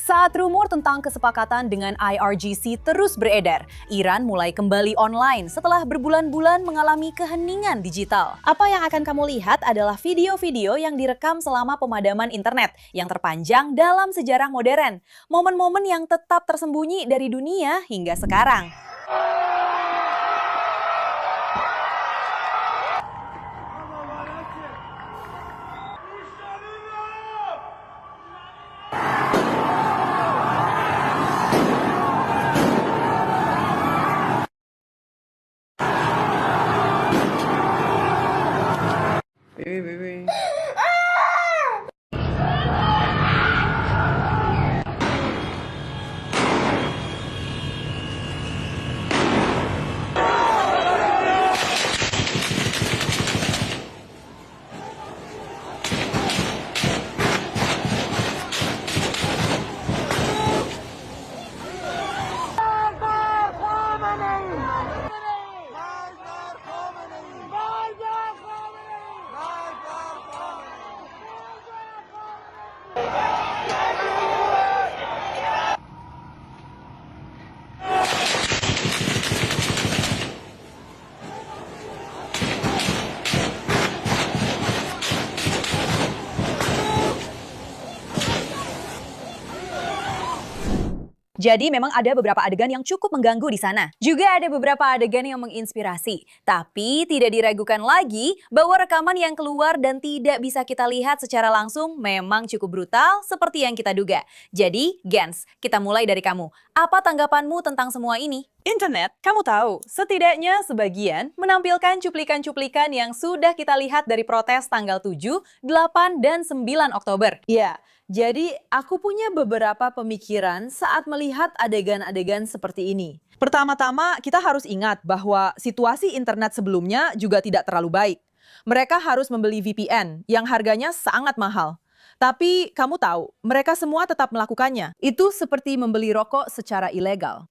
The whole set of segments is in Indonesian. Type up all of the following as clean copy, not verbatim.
Saat rumor tentang kesepakatan dengan IRGC terus beredar, Iran mulai kembali online setelah berbulan-bulan mengalami keheningan digital. Apa yang akan kamu lihat adalah video-video yang direkam selama pemadaman internet yang terpanjang dalam sejarah modern. Momen-momen yang tetap tersembunyi dari dunia hingga sekarang. Baby. Jadi memang ada beberapa adegan yang cukup mengganggu di sana. Juga ada beberapa adegan yang menginspirasi. Tapi tidak diragukan lagi bahwa rekaman yang keluar dan tidak bisa kita lihat secara langsung memang cukup brutal seperti yang kita duga. Jadi, Gens, kita mulai dari kamu. Apa tanggapanmu tentang semua ini? Internet, kamu tahu, setidaknya sebagian menampilkan cuplikan-cuplikan yang sudah kita lihat dari protes tanggal 7, 8, dan 9 Oktober. Ya, jadi aku punya beberapa pemikiran saat melihat adegan-adegan seperti ini. Pertama-tama, kita harus ingat bahwa situasi internet sebelumnya juga tidak terlalu baik. Mereka harus membeli VPN yang harganya sangat mahal. Tapi kamu tahu, mereka semua tetap melakukannya. Itu seperti membeli rokok secara ilegal.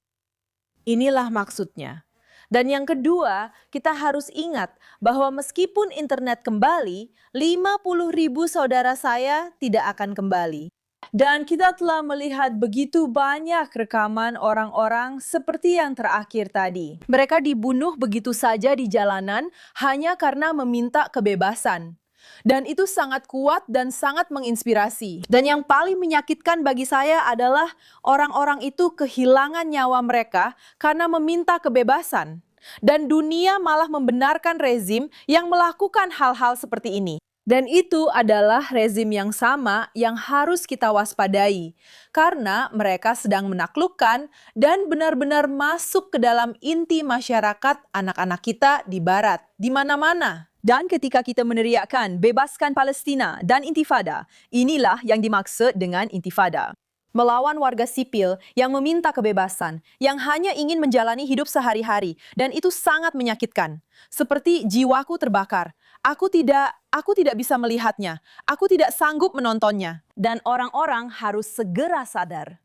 Inilah maksudnya. Dan yang kedua, kita harus ingat bahwa meskipun internet kembali, 50.000 saudara saya tidak akan kembali. Dan kita telah melihat begitu banyak rekaman orang-orang seperti yang terakhir tadi. Mereka dibunuh begitu saja di jalanan hanya karena meminta kebebasan. Dan itu sangat kuat dan sangat menginspirasi. Dan yang paling menyakitkan bagi saya adalah orang-orang itu kehilangan nyawa mereka karena meminta kebebasan. Dan dunia malah membenarkan rezim yang melakukan hal-hal seperti ini. Dan itu adalah rezim yang sama yang harus kita waspadai. Karena mereka sedang menaklukkan dan benar-benar masuk ke dalam inti masyarakat anak-anak kita di barat, di mana-mana. Dan ketika kita meneriakkan bebaskan Palestina dan intifada, inilah yang dimaksud dengan intifada. Melawan warga sipil yang meminta kebebasan, yang hanya ingin menjalani hidup sehari-hari, dan itu sangat menyakitkan. Seperti jiwaku terbakar. Aku tidak bisa melihatnya. Aku tidak sanggup menontonnya. Dan orang-orang harus segera sadar.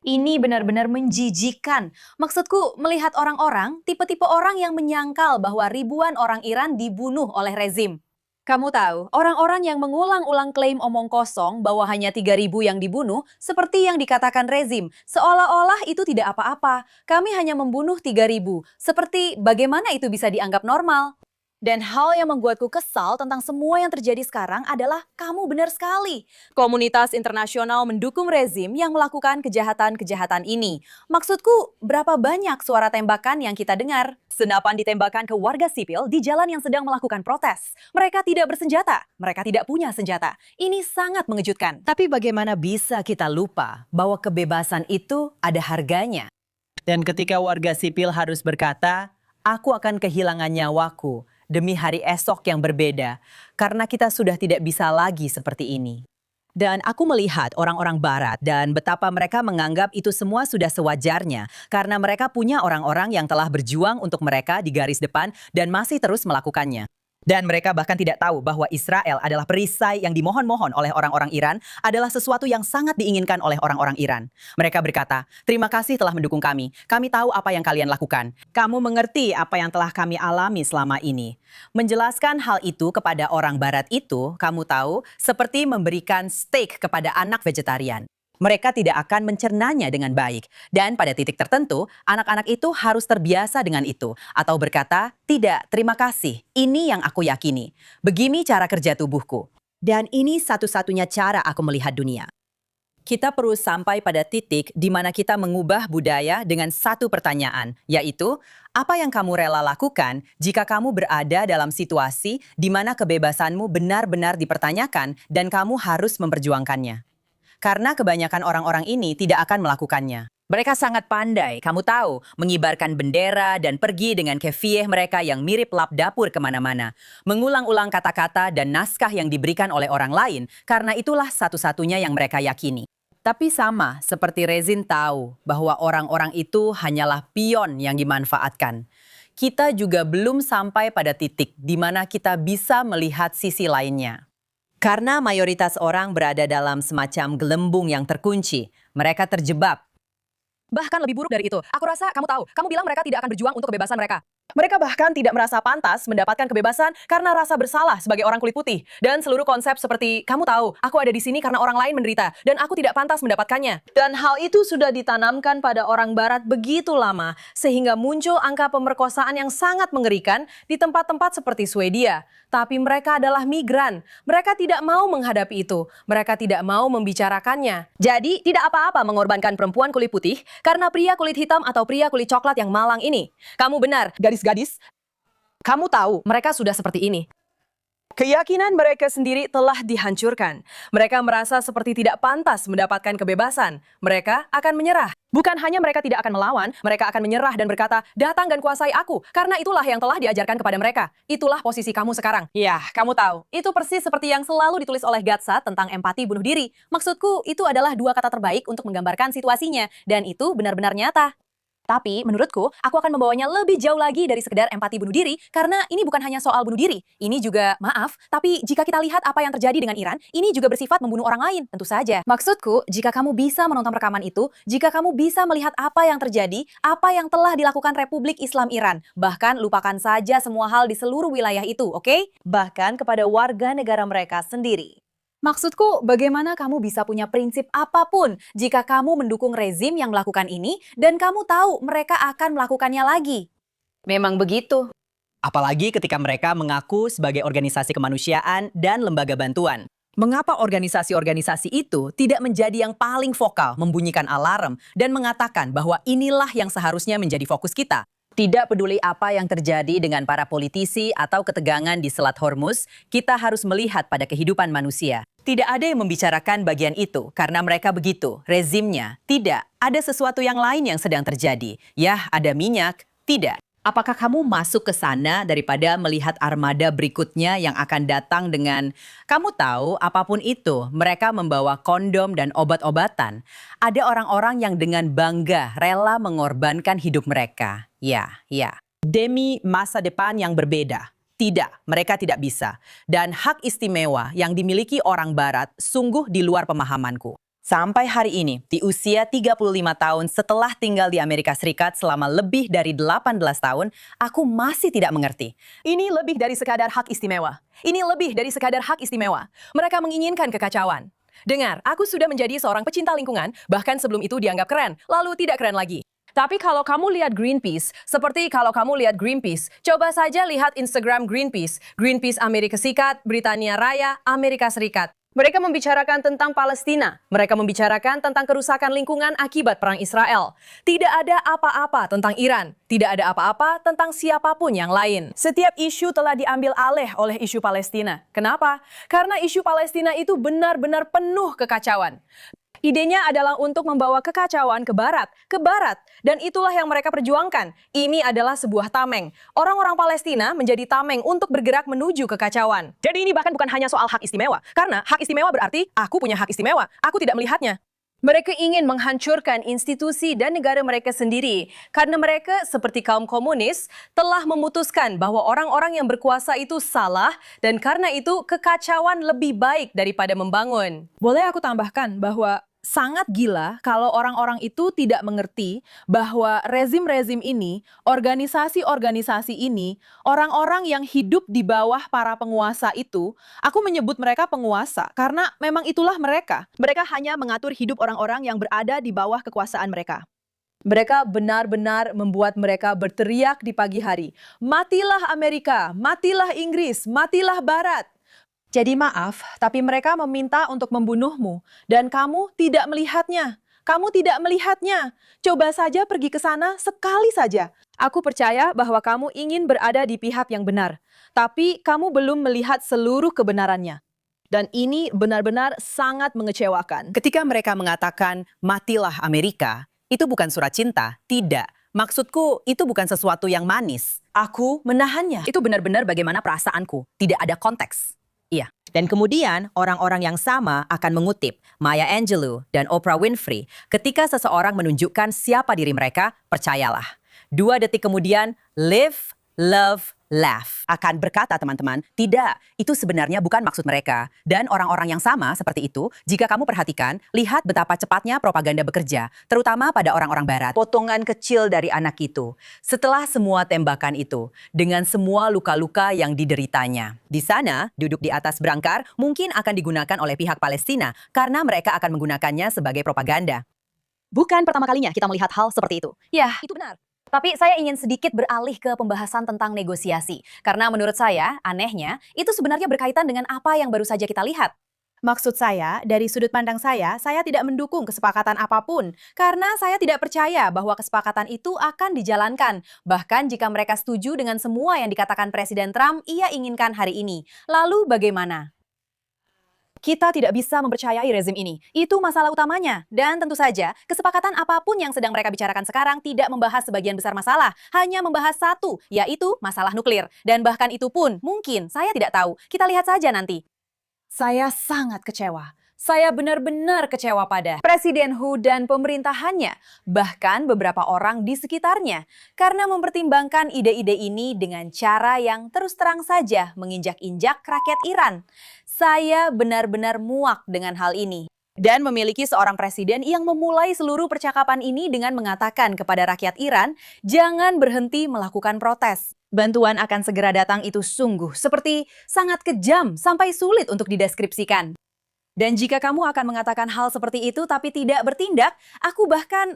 Ini benar-benar menjijikan. Maksudku, melihat orang-orang, tipe-tipe orang yang menyangkal bahwa ribuan orang Iran dibunuh oleh rezim. Kamu tahu, orang-orang yang mengulang-ulang klaim omong kosong bahwa hanya 3.000 yang dibunuh, seperti yang dikatakan rezim, seolah-olah itu tidak apa-apa. Kami hanya membunuh 3.000. Seperti bagaimana itu bisa dianggap normal? Dan hal yang membuatku kesal tentang semua yang terjadi sekarang adalah kamu benar sekali. Komunitas internasional mendukung rezim yang melakukan kejahatan-kejahatan ini. Maksudku, berapa banyak suara tembakan yang kita dengar? Senapan ditembakkan ke warga sipil di jalan yang sedang melakukan protes. Mereka tidak bersenjata, mereka tidak punya senjata. Ini sangat mengejutkan. Tapi bagaimana bisa kita lupa bahwa kebebasan itu ada harganya? Dan ketika warga sipil harus berkata, aku akan kehilangan nyawaku demi hari esok yang berbeda, karena kita sudah tidak bisa lagi seperti ini. Dan aku melihat orang-orang barat dan betapa mereka menganggap itu semua sudah sewajarnya, karena mereka punya orang-orang yang telah berjuang untuk mereka di garis depan dan masih terus melakukannya. Dan mereka bahkan tidak tahu bahwa Israel adalah perisai yang dimohon-mohon oleh orang-orang Iran adalah sesuatu yang sangat diinginkan oleh orang-orang Iran. Mereka berkata, terima kasih telah mendukung kami. Kami tahu apa yang kalian lakukan. Kamu mengerti apa yang telah kami alami selama ini. Menjelaskan hal itu kepada orang barat itu, kamu tahu, seperti memberikan steak kepada anak vegetarian. Mereka tidak akan mencernanya dengan baik. Dan pada titik tertentu, anak-anak itu harus terbiasa dengan itu. Atau berkata, tidak, terima kasih, ini yang aku yakini. Begini cara kerja tubuhku. Dan ini satu-satunya cara aku melihat dunia. Kita perlu sampai pada titik di mana kita mengubah budaya dengan satu pertanyaan, yaitu, apa yang kamu rela lakukan jika kamu berada dalam situasi di mana kebebasanmu benar-benar dipertanyakan dan kamu harus memperjuangkannya? Karena kebanyakan orang-orang ini tidak akan melakukannya. Mereka sangat pandai, kamu tahu, mengibarkan bendera dan pergi dengan kefieh mereka yang mirip lap dapur kemana-mana. Mengulang-ulang kata-kata dan naskah yang diberikan oleh orang lain, karena itulah satu-satunya yang mereka yakini. Tapi sama seperti Rezin tahu bahwa orang-orang itu hanyalah pion yang dimanfaatkan. Kita juga belum sampai pada titik di mana kita bisa melihat sisi lainnya. Karena mayoritas orang berada dalam semacam gelembung yang terkunci, mereka terjebak. Bahkan lebih buruk dari itu. Aku rasa kamu tahu, kamu bilang mereka tidak akan berjuang untuk kebebasan mereka. Mereka bahkan tidak merasa pantas mendapatkan kebebasan karena rasa bersalah sebagai orang kulit putih. Dan seluruh konsep seperti, kamu tahu, aku ada di sini karena orang lain menderita, dan aku tidak pantas mendapatkannya. Dan hal itu sudah ditanamkan pada orang barat begitu lama, sehingga muncul angka pemerkosaan yang sangat mengerikan di tempat-tempat seperti Swedia. Tapi mereka adalah migran. Mereka tidak mau menghadapi itu. Mereka tidak mau membicarakannya. Jadi, tidak apa-apa mengorbankan perempuan kulit putih karena pria kulit hitam atau pria kulit coklat yang malang ini. Kamu benar, gadis-gadis. Kamu tahu, mereka sudah seperti ini. Keyakinan mereka sendiri telah dihancurkan. Mereka merasa seperti tidak pantas mendapatkan kebebasan. Mereka akan menyerah. Bukan hanya mereka tidak akan melawan, mereka akan menyerah dan berkata, datang dan kuasai aku. Karena itulah yang telah diajarkan kepada mereka. Itulah posisi kamu sekarang. Ya, kamu tahu. Itu persis seperti yang selalu ditulis oleh Gatsa tentang empati bunuh diri. Maksudku, itu adalah dua kata terbaik untuk menggambarkan situasinya. Dan itu benar-benar nyata. Tapi menurutku, aku akan membawanya lebih jauh lagi dari sekedar empati bunuh diri, karena ini bukan hanya soal bunuh diri. Ini juga, maaf, tapi jika kita lihat apa yang terjadi dengan Iran, ini juga bersifat membunuh orang lain, tentu saja. Maksudku, jika kamu bisa menonton rekaman itu, jika kamu bisa melihat apa yang terjadi, apa yang telah dilakukan Republik Islam Iran, bahkan lupakan saja semua hal di seluruh wilayah itu, oke? Bahkan kepada warga negara mereka sendiri. Maksudku, bagaimana kamu bisa punya prinsip apapun jika kamu mendukung rezim yang melakukan ini dan kamu tahu mereka akan melakukannya lagi? Memang begitu. Apalagi ketika mereka mengaku sebagai organisasi kemanusiaan dan lembaga bantuan. Mengapa organisasi-organisasi itu tidak menjadi yang paling vokal, membunyikan alarm, dan mengatakan bahwa inilah yang seharusnya menjadi fokus kita? Tidak peduli apa yang terjadi dengan para politisi atau ketegangan di Selat Hormuz, kita harus melihat pada kehidupan manusia. Tidak ada yang membicarakan bagian itu karena mereka begitu, rezimnya. Tidak, ada sesuatu yang lain yang sedang terjadi. Yah, ada minyak. Tidak. Apakah kamu masuk ke sana daripada melihat armada berikutnya yang akan datang dengan, kamu tahu, apapun itu, mereka membawa kondom dan obat-obatan. Ada orang-orang yang dengan bangga rela mengorbankan hidup mereka. Ya. Demi masa depan yang berbeda. Tidak, mereka tidak bisa. Dan hak istimewa yang dimiliki orang barat sungguh di luar pemahamanku. Sampai hari ini, di usia 35 tahun setelah tinggal di Amerika Serikat selama lebih dari 18 tahun, aku masih tidak mengerti. Ini lebih dari sekadar hak istimewa. Ini lebih dari sekadar hak istimewa. Mereka menginginkan kekacauan. Dengar, aku sudah menjadi seorang pecinta lingkungan, bahkan sebelum itu dianggap keren, lalu tidak keren lagi. Tapi kalau kamu lihat Greenpeace, seperti kalau kamu lihat Greenpeace, coba saja lihat Instagram Greenpeace. Greenpeace Amerika Serikat, Britania Raya, Amerika Serikat. Mereka membicarakan tentang Palestina. Mereka membicarakan tentang kerusakan lingkungan akibat perang Israel. Tidak ada apa-apa tentang Iran. Tidak ada apa-apa tentang siapapun yang lain. Setiap isu telah diambil alih oleh isu Palestina. Kenapa? Karena isu Palestina itu benar-benar penuh kekacauan. Idenya adalah untuk membawa kekacauan ke barat, dan itulah yang mereka perjuangkan. Ini adalah sebuah tameng. Orang-orang Palestina menjadi tameng untuk bergerak menuju kekacauan. Jadi ini bahkan bukan hanya soal hak istimewa, karena hak istimewa berarti aku punya hak istimewa, aku tidak melihatnya. Mereka ingin menghancurkan institusi dan negara mereka sendiri, karena mereka seperti kaum komunis telah memutuskan bahwa orang-orang yang berkuasa itu salah, dan karena itu kekacauan lebih baik daripada membangun. Boleh aku tambahkan bahwa Sangat gila kalau orang-orang itu tidak mengerti bahwa rezim-rezim ini, organisasi-organisasi ini, orang-orang yang hidup di bawah para penguasa itu, aku menyebut mereka penguasa karena memang itulah mereka. Mereka hanya mengatur hidup orang-orang yang berada di bawah kekuasaan mereka. Mereka benar-benar membuat mereka berteriak di pagi hari, "Matilah Amerika, matilah Inggris, matilah Barat." Jadi maaf, tapi mereka meminta untuk membunuhmu, dan kamu tidak melihatnya. Kamu tidak melihatnya. Coba saja pergi ke sana sekali saja. Aku percaya bahwa kamu ingin berada di pihak yang benar, tapi kamu belum melihat seluruh kebenarannya. Dan ini benar-benar sangat mengecewakan. Ketika mereka mengatakan, matilah Amerika, itu bukan surat cinta, tidak. Maksudku, itu bukan sesuatu yang manis. Aku menahannya. Itu benar-benar bagaimana perasaanku. Tidak ada konteks. Iya. Dan kemudian orang-orang yang sama akan mengutip Maya Angelou dan Oprah Winfrey. Ketika seseorang menunjukkan siapa diri mereka, percayalah. 2 detik kemudian, live, love, laugh. Akan berkata teman-teman, tidak, itu sebenarnya bukan maksud mereka. Dan orang-orang yang sama seperti itu, jika kamu perhatikan, lihat betapa cepatnya propaganda bekerja, terutama pada orang-orang barat. Potongan kecil dari anak itu, setelah semua tembakan itu, dengan semua luka-luka yang dideritanya. Di sana, duduk di atas berangkar, mungkin akan digunakan oleh pihak Palestina, karena mereka akan menggunakannya sebagai propaganda. Bukan pertama kalinya kita melihat hal seperti itu. Ya, itu benar. Tapi saya ingin sedikit beralih ke pembahasan tentang negosiasi. Karena menurut saya, anehnya, itu sebenarnya berkaitan dengan apa yang baru saja kita lihat. Maksud saya, dari sudut pandang saya tidak mendukung kesepakatan apapun. Karena saya tidak percaya bahwa kesepakatan itu akan dijalankan. Bahkan jika mereka setuju dengan semua yang dikatakan Presiden Trump ia inginkan hari ini. Lalu bagaimana? Kita tidak bisa mempercayai rezim ini. Itu masalah utamanya. Dan tentu saja, kesepakatan apapun yang sedang mereka bicarakan sekarang tidak membahas sebagian besar masalah. Hanya membahas satu, yaitu masalah nuklir. Dan bahkan itu pun, mungkin, saya tidak tahu. Kita lihat saja nanti. Saya sangat kecewa. Saya benar-benar kecewa pada Presiden Hu dan pemerintahannya, bahkan beberapa orang di sekitarnya, karena mempertimbangkan ide-ide ini dengan cara yang terus terang saja menginjak-injak rakyat Iran. Saya benar-benar muak dengan hal ini. Dan memiliki seorang presiden yang memulai seluruh percakapan ini dengan mengatakan kepada rakyat Iran, jangan berhenti melakukan protes. Bantuan akan segera datang itu sungguh seperti sangat kejam sampai sulit untuk dideskripsikan. Dan jika kamu akan mengatakan hal seperti itu tapi tidak bertindak, aku bahkan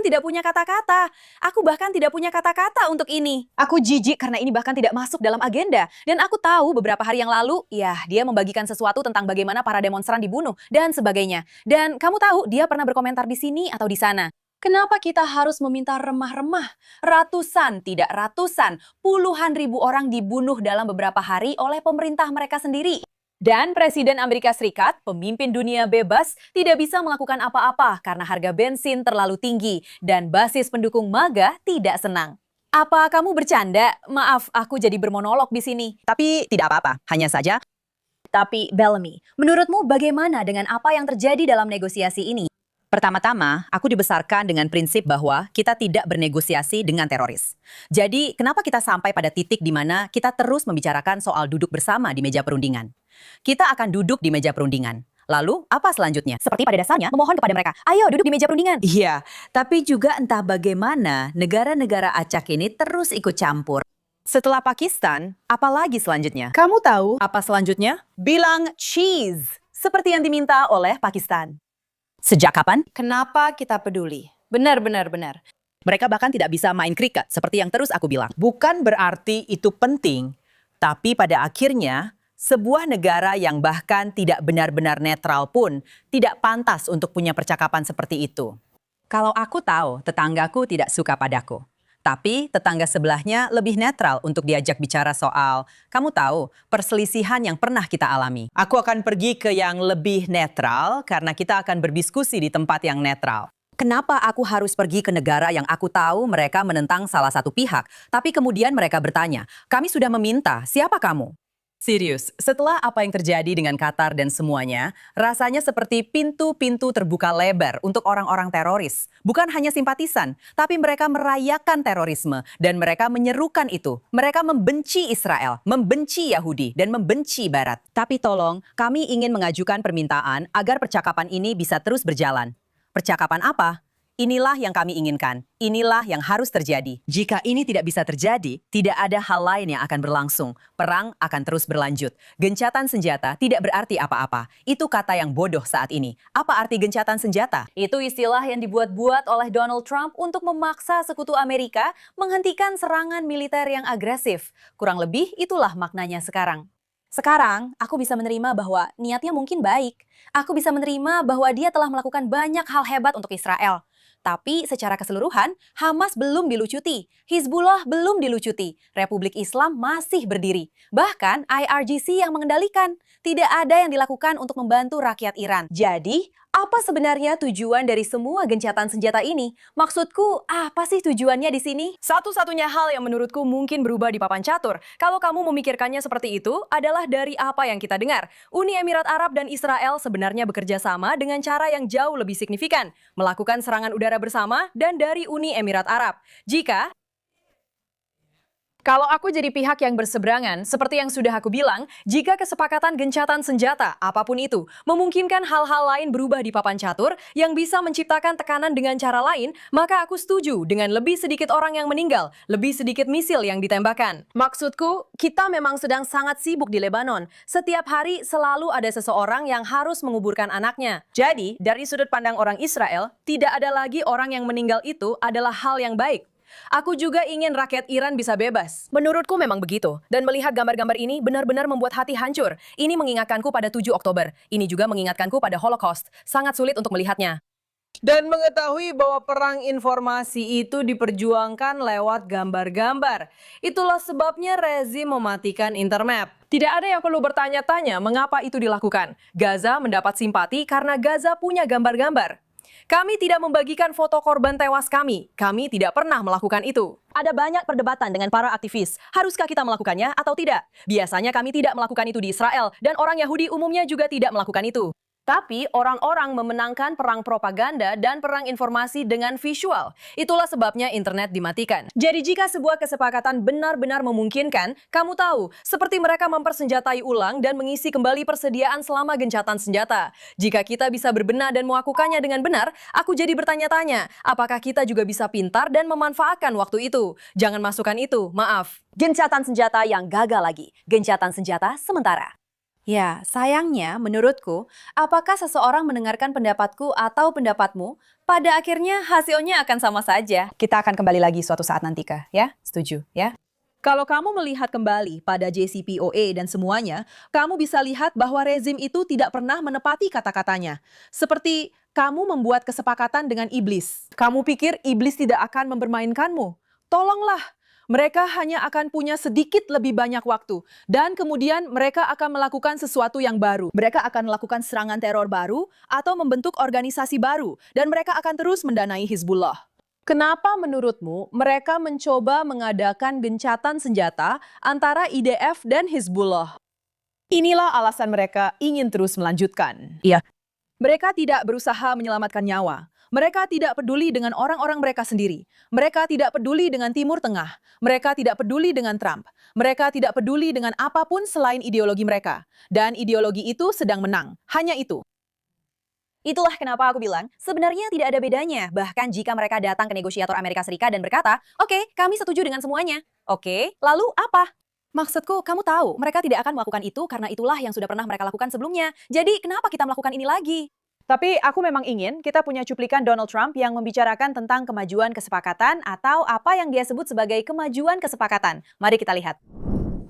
tidak punya kata-kata. Aku bahkan tidak punya kata-kata untuk ini. Aku jijik karena ini bahkan tidak masuk dalam agenda. Dan aku tahu beberapa hari yang lalu, dia membagikan sesuatu tentang bagaimana para demonstran dibunuh dan sebagainya. Dan kamu tahu, dia pernah berkomentar di sini atau di sana. Kenapa kita harus meminta remah-remah? Ratusan, tidak ratusan, puluhan ribu orang dibunuh dalam beberapa hari oleh pemerintah mereka sendiri. Dan Presiden Amerika Serikat, pemimpin dunia bebas, tidak bisa melakukan apa-apa karena harga bensin terlalu tinggi dan basis pendukung MAGA tidak senang. Apa kamu bercanda? Maaf, aku jadi bermonolog di sini. Tapi tidak apa-apa, hanya saja. Tapi Bellamy, menurutmu bagaimana dengan apa yang terjadi dalam negosiasi ini? Pertama-tama, aku dibesarkan dengan prinsip bahwa kita tidak bernegosiasi dengan teroris. Jadi, kenapa kita sampai pada titik di mana kita terus membicarakan soal duduk bersama di meja perundingan? Kita akan duduk di meja perundingan. Lalu, apa selanjutnya? Seperti pada dasarnya, memohon kepada mereka, ayo duduk di meja perundingan. Iya, tapi juga entah bagaimana negara-negara acak ini terus ikut campur. Setelah Pakistan, apa lagi selanjutnya? Kamu tahu, Apa selanjutnya? Bilang cheese, seperti yang diminta oleh Pakistan. Sejak kapan? Kenapa kita peduli? Benar. Mereka bahkan tidak bisa main kriket, seperti yang terus aku bilang. Bukan berarti itu penting, tapi pada akhirnya, sebuah negara yang bahkan tidak benar-benar netral pun tidak pantas untuk punya percakapan seperti itu. Kalau aku tahu tetanggaku tidak suka padaku, tapi tetangga sebelahnya lebih netral untuk diajak bicara soal, kamu tahu, perselisihan yang pernah kita alami. Aku akan pergi ke yang lebih netral karena kita akan berdiskusi di tempat yang netral. Kenapa aku harus pergi ke negara yang aku tahu mereka menentang salah satu pihak, tapi kemudian mereka bertanya, kami sudah meminta, siapa kamu? Serius, setelah apa yang terjadi dengan Qatar dan semuanya, rasanya seperti pintu-pintu terbuka lebar untuk orang-orang teroris. Bukan hanya simpatisan, tapi mereka merayakan terorisme dan mereka menyerukan itu. Mereka membenci Israel, membenci Yahudi, dan membenci Barat. Tapi tolong, kami ingin mengajukan permintaan agar percakapan ini bisa terus berjalan. Percakapan apa? Inilah yang kami inginkan. Inilah yang harus terjadi. Jika ini tidak bisa terjadi, tidak ada hal lain yang akan berlangsung. Perang akan terus berlanjut. Gencatan senjata tidak berarti apa-apa. Itu kata yang bodoh saat ini. Apa arti gencatan senjata? Itu istilah yang dibuat-buat oleh Donald Trump untuk memaksa sekutu Amerika menghentikan serangan militer yang agresif. Kurang lebih itulah maknanya sekarang. Sekarang, aku bisa menerima bahwa niatnya mungkin baik. Aku bisa menerima bahwa dia telah melakukan banyak hal hebat untuk Israel. Tapi secara keseluruhan, Hamas belum dilucuti, Hizbullah belum dilucuti, Republik Islam masih berdiri. Bahkan IRGC yang mengendalikan. Tidak ada yang dilakukan untuk membantu rakyat Iran. Jadi, apa sebenarnya tujuan dari semua gencatan senjata ini? Maksudku, apa sih tujuannya di sini? Satu-satunya hal yang menurutku mungkin berubah di papan catur, kalau kamu memikirkannya seperti itu, adalah dari apa yang kita dengar. Uni Emirat Arab dan Israel sebenarnya bekerja sama dengan cara yang jauh lebih signifikan, melakukan serangan udara bersama dan dari Uni Emirat Arab. Kalau aku jadi pihak yang berseberangan, seperti yang sudah aku bilang, jika kesepakatan gencatan senjata, apapun itu, memungkinkan hal-hal lain berubah di papan catur yang bisa menciptakan tekanan dengan cara lain, maka aku setuju dengan lebih sedikit orang yang meninggal, lebih sedikit misil yang ditembakkan. Maksudku, kita memang sedang sangat sibuk di Lebanon. Setiap hari selalu ada seseorang yang harus menguburkan anaknya. Jadi, dari sudut pandang orang Israel, tidak ada lagi orang yang meninggal itu adalah hal yang baik. Aku juga ingin rakyat Iran bisa bebas. Menurutku memang begitu. Dan melihat gambar-gambar ini benar-benar membuat hati hancur. Ini mengingatkanku pada 7 Oktober. Ini juga mengingatkanku pada Holocaust. Sangat sulit untuk melihatnya. Dan mengetahui bahwa perang informasi itu diperjuangkan lewat gambar-gambar. Itulah sebabnya rezim mematikan internet. Tidak ada yang perlu bertanya-tanya mengapa itu dilakukan. Gaza mendapat simpati karena Gaza punya gambar-gambar. Kami tidak membagikan foto korban tewas kami. Kami tidak pernah melakukan itu. Ada banyak perdebatan dengan para aktivis. Haruskah kita melakukannya atau tidak? Biasanya kami tidak melakukan itu di Israel, dan orang Yahudi umumnya juga tidak melakukan itu. Tapi orang-orang memenangkan perang propaganda dan perang informasi dengan visual. Itulah sebabnya internet dimatikan. Jadi jika sebuah kesepakatan benar-benar memungkinkan, kamu tahu, seperti mereka mempersenjatai ulang dan mengisi kembali persediaan selama gencatan senjata. Jika kita bisa berbenah dan melakukannya dengan benar, aku jadi bertanya-tanya, apakah kita juga bisa pintar dan memanfaatkan waktu itu? Jangan masukkan itu, maaf. Gencatan senjata yang gagal lagi. Gencatan senjata sementara. Ya, sayangnya menurutku, apakah seseorang mendengarkan pendapatku atau pendapatmu, pada akhirnya hasilnya akan sama saja. Kita akan kembali lagi suatu saat nanti, Kak. Ya, setuju, ya? Kalau kamu melihat kembali pada JCPOA dan semuanya, kamu bisa lihat bahwa rezim itu tidak pernah menepati kata-katanya. Seperti kamu membuat kesepakatan dengan iblis. Kamu pikir iblis tidak akan mempermainkanmu? Tolonglah. Mereka hanya akan punya sedikit lebih banyak waktu. Dan kemudian mereka akan melakukan sesuatu yang baru. Mereka akan melakukan serangan teror baru atau membentuk organisasi baru. Dan mereka akan terus mendanai Hizbullah. Kenapa menurutmu mereka mencoba mengadakan gencatan senjata antara IDF dan Hizbullah? Inilah alasan mereka ingin terus melanjutkan. Iya. Mereka tidak berusaha menyelamatkan nyawa. Mereka tidak peduli dengan orang-orang mereka sendiri. Mereka tidak peduli dengan Timur Tengah. Mereka tidak peduli dengan Trump. Mereka tidak peduli dengan apapun selain ideologi mereka. Dan ideologi itu sedang menang. Hanya itu. Itulah kenapa aku bilang, sebenarnya tidak ada bedanya. Bahkan jika mereka datang ke negosiator Amerika Serikat dan berkata, oke, kami setuju dengan semuanya. Oke, lalu apa? Maksudku, kamu tahu, mereka tidak akan melakukan itu karena itulah yang sudah pernah mereka lakukan sebelumnya. Jadi, kenapa kita melakukan ini lagi? Tapi aku memang ingin kita punya cuplikan Donald Trump yang membicarakan tentang kemajuan kesepakatan atau apa yang dia sebut sebagai kemajuan kesepakatan. Mari kita lihat.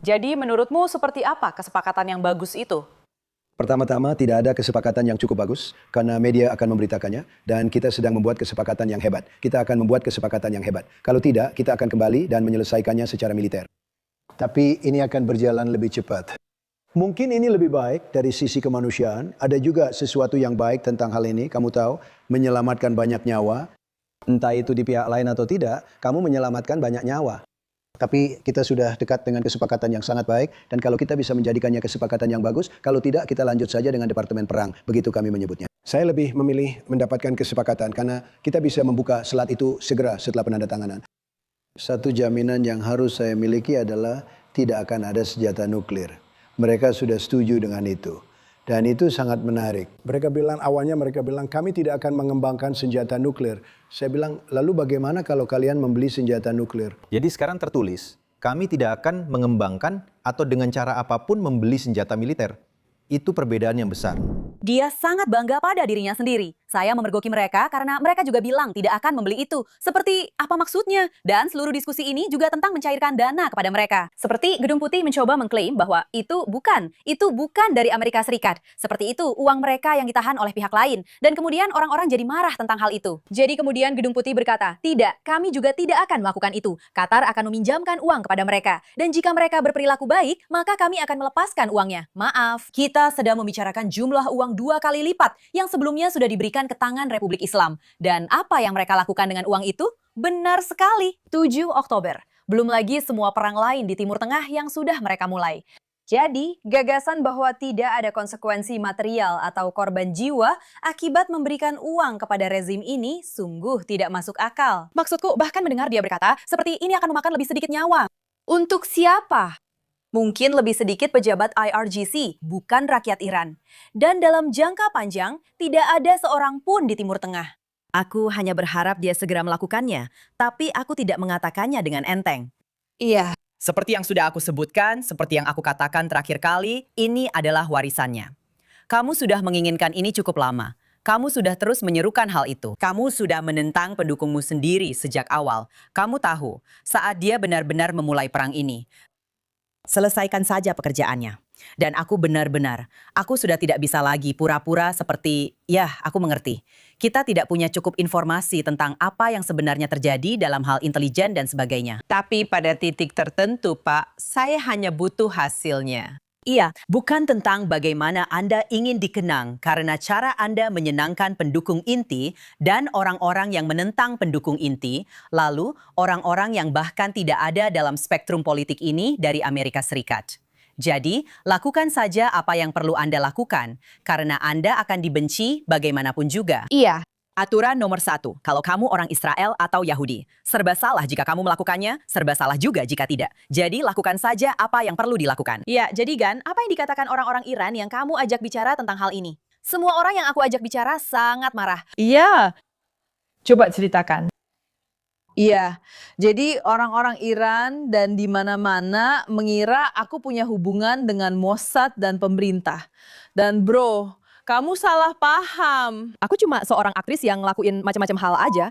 Jadi menurutmu seperti apa kesepakatan yang bagus itu? Pertama-tama tidak ada kesepakatan yang cukup bagus karena media akan memberitakannya dan kita sedang membuat kesepakatan yang hebat. Kita akan membuat kesepakatan yang hebat. Kalau tidak, kita akan kembali dan menyelesaikannya secara militer. Tapi ini akan berjalan lebih cepat. Mungkin ini lebih baik dari sisi kemanusiaan. Ada juga sesuatu yang baik tentang hal ini. Kamu tahu, menyelamatkan banyak nyawa. Entah itu di pihak lain atau tidak, kamu menyelamatkan banyak nyawa. Tapi kita sudah dekat dengan kesepakatan yang sangat baik, dan kalau kita bisa menjadikannya kesepakatan yang bagus, kalau tidak kita lanjut saja dengan Departemen Perang, begitu kami menyebutnya. Saya lebih memilih mendapatkan kesepakatan karena kita bisa membuka selat itu segera setelah penandatanganan. Satu jaminan yang harus saya miliki adalah tidak akan ada senjata nuklir. Mereka sudah setuju dengan itu. Dan itu sangat menarik. Awalnya mereka bilang kami tidak akan mengembangkan senjata nuklir. Saya bilang, lalu bagaimana kalau kalian membeli senjata nuklir? Jadi sekarang tertulis, kami tidak akan mengembangkan atau dengan cara apapun membeli senjata militer. Itu perbedaan yang besar. Dia sangat bangga pada dirinya sendiri. Saya memergoki mereka karena mereka juga bilang tidak akan membeli itu. Seperti apa maksudnya? Dan seluruh diskusi ini juga tentang mencairkan dana kepada mereka. Seperti Gedung Putih mencoba mengklaim bahwa itu bukan dari Amerika Serikat. Seperti itu uang mereka yang ditahan oleh pihak lain. Dan kemudian orang-orang jadi marah tentang hal itu. Jadi kemudian Gedung Putih berkata, tidak, kami juga tidak akan melakukan itu. Qatar akan meminjamkan uang kepada mereka. Dan jika mereka berperilaku baik, maka kami akan melepaskan uangnya. Maaf, kita sedang membicarakan jumlah uang 2 kali lipat yang sebelumnya sudah diberikan ke tangan Republik Islam. Dan apa yang mereka lakukan dengan uang itu? Benar sekali, 7 Oktober. Belum lagi semua perang lain di Timur Tengah yang sudah mereka mulai. Jadi, gagasan bahwa tidak ada konsekuensi material atau korban jiwa akibat memberikan uang kepada rezim ini sungguh tidak masuk akal. Maksudku, bahkan mendengar dia berkata, seperti ini akan memakan lebih sedikit nyawa. Untuk siapa? Mungkin lebih sedikit pejabat IRGC, bukan rakyat Iran. Dan dalam jangka panjang, tidak ada seorang pun di Timur Tengah. Aku hanya berharap dia segera melakukannya, tapi aku tidak mengatakannya dengan enteng. Iya. Seperti yang sudah aku sebutkan, seperti yang aku katakan terakhir kali, ini adalah warisannya. Kamu sudah menginginkan ini cukup lama. Kamu sudah terus menyerukan hal itu. Kamu sudah menentang pendukungmu sendiri sejak awal. Kamu tahu, saat dia benar-benar memulai perang ini, selesaikan saja pekerjaannya. Dan aku aku sudah tidak bisa lagi pura-pura seperti, ya aku mengerti. Kita tidak punya cukup informasi tentang apa yang sebenarnya terjadi dalam hal intelijen dan sebagainya. Tapi pada titik tertentu, Pak, saya hanya butuh hasilnya. Iya, bukan tentang bagaimana Anda ingin dikenang karena cara Anda menyenangkan pendukung inti dan orang-orang yang menentang pendukung inti, lalu orang-orang yang bahkan tidak ada dalam spektrum politik ini dari Amerika Serikat. Jadi, lakukan saja apa yang perlu Anda lakukan, karena Anda akan dibenci bagaimanapun juga. Iya. Aturan nomor 1, kalau kamu orang Israel atau Yahudi. Serba salah jika kamu melakukannya, serba salah juga jika tidak. Jadi lakukan saja apa yang perlu dilakukan. Ya, jadi Gan, apa yang dikatakan orang-orang Iran yang kamu ajak bicara tentang hal ini? Semua orang yang aku ajak bicara sangat marah. Iya. Coba ceritakan. Iya, jadi orang-orang Iran dan di mana-mana mengira aku punya hubungan dengan Mossad dan pemerintah. Dan bro, kamu salah paham. Aku cuma seorang aktris yang ngelakuin macam-macam hal aja.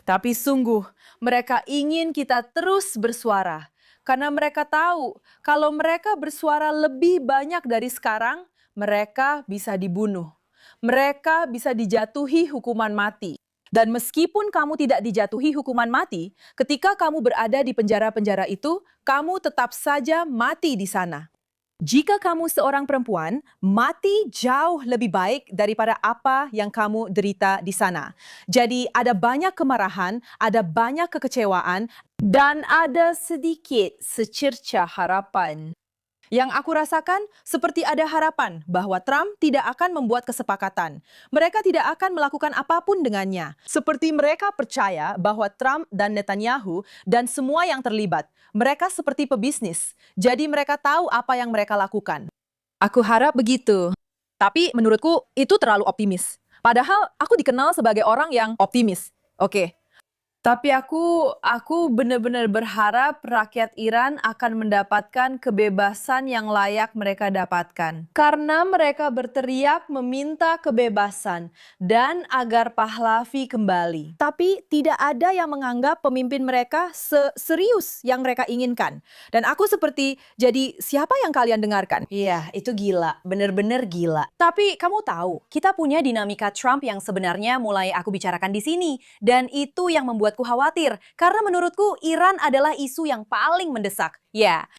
Tapi sungguh, mereka ingin kita terus bersuara. Karena mereka tahu, kalau mereka bersuara lebih banyak dari sekarang, mereka bisa dibunuh. Mereka bisa dijatuhi hukuman mati. Dan meskipun kamu tidak dijatuhi hukuman mati, ketika kamu berada di penjara-penjara itu, kamu tetap saja mati di sana. Jika kamu seorang perempuan, mati jauh lebih baik daripada apa yang kamu derita di sana. Jadi ada banyak kemarahan, ada banyak kekecewaan, dan ada sedikit secerca harapan. Yang aku rasakan seperti ada harapan bahwa Trump tidak akan membuat kesepakatan. Mereka tidak akan melakukan apapun dengannya. Seperti mereka percaya bahwa Trump dan Netanyahu dan semua yang terlibat, mereka seperti pebisnis. Jadi mereka tahu apa yang mereka lakukan. Aku harap begitu. Tapi menurutku itu terlalu optimis. Padahal aku dikenal sebagai orang yang optimis. Oke. Tapi aku benar-benar berharap rakyat Iran akan mendapatkan kebebasan yang layak mereka dapatkan. Karena mereka berteriak meminta kebebasan dan agar Pahlavi kembali. Tapi tidak ada yang menganggap pemimpin mereka serius yang mereka inginkan. Dan aku seperti, jadi siapa yang kalian dengarkan? Iya, itu gila. Bener-bener gila. Tapi kamu tahu, kita punya dinamika Trump yang sebenarnya mulai aku bicarakan di sini. Dan itu yang membuatku khawatir. Karena menurutku Iran adalah isu yang paling mendesak. Ya.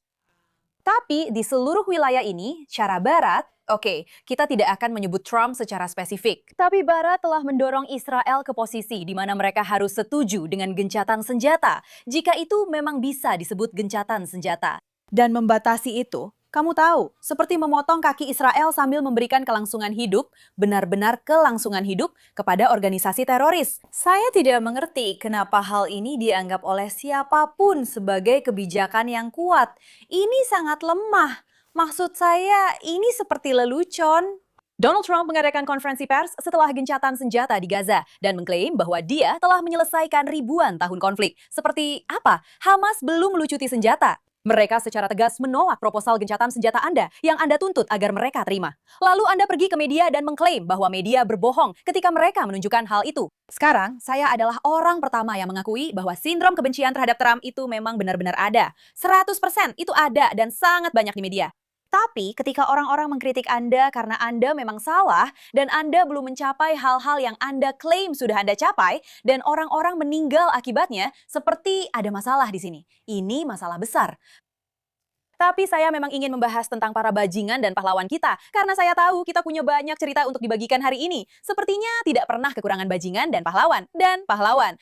Tapi di seluruh wilayah ini, secara barat, Oke, kita tidak akan menyebut Trump secara spesifik. Tapi Barat telah mendorong Israel ke posisi di mana mereka harus setuju dengan gencatan senjata, jika itu memang bisa disebut gencatan senjata. Dan membatasi itu, kamu tahu, seperti memotong kaki Israel sambil memberikan kelangsungan hidup, benar-benar kelangsungan hidup kepada organisasi teroris. Saya tidak mengerti kenapa hal ini dianggap oleh siapapun sebagai kebijakan yang kuat. Ini sangat lemah. Maksud saya, ini seperti lelucon. Donald Trump mengadakan konferensi pers setelah gencatan senjata di Gaza dan mengklaim bahwa dia telah menyelesaikan ribuan tahun konflik. Seperti apa? Hamas belum melucuti senjata. Mereka secara tegas menolak proposal gencatan senjata Anda yang Anda tuntut agar mereka terima. Lalu Anda pergi ke media dan mengklaim bahwa media berbohong ketika mereka menunjukkan hal itu. Sekarang, saya adalah orang pertama yang mengakui bahwa sindrom kebencian terhadap Trump itu memang benar-benar ada. 100% itu ada dan sangat banyak di media. Tapi ketika orang-orang mengkritik Anda karena Anda memang salah dan Anda belum mencapai hal-hal yang Anda klaim sudah Anda capai dan orang-orang meninggal akibatnya, seperti ada masalah di sini. Ini masalah besar. Tapi saya memang ingin membahas tentang para bajingan dan pahlawan kita karena saya tahu kita punya banyak cerita untuk dibagikan hari ini. Sepertinya tidak pernah kekurangan bajingan dan pahlawan.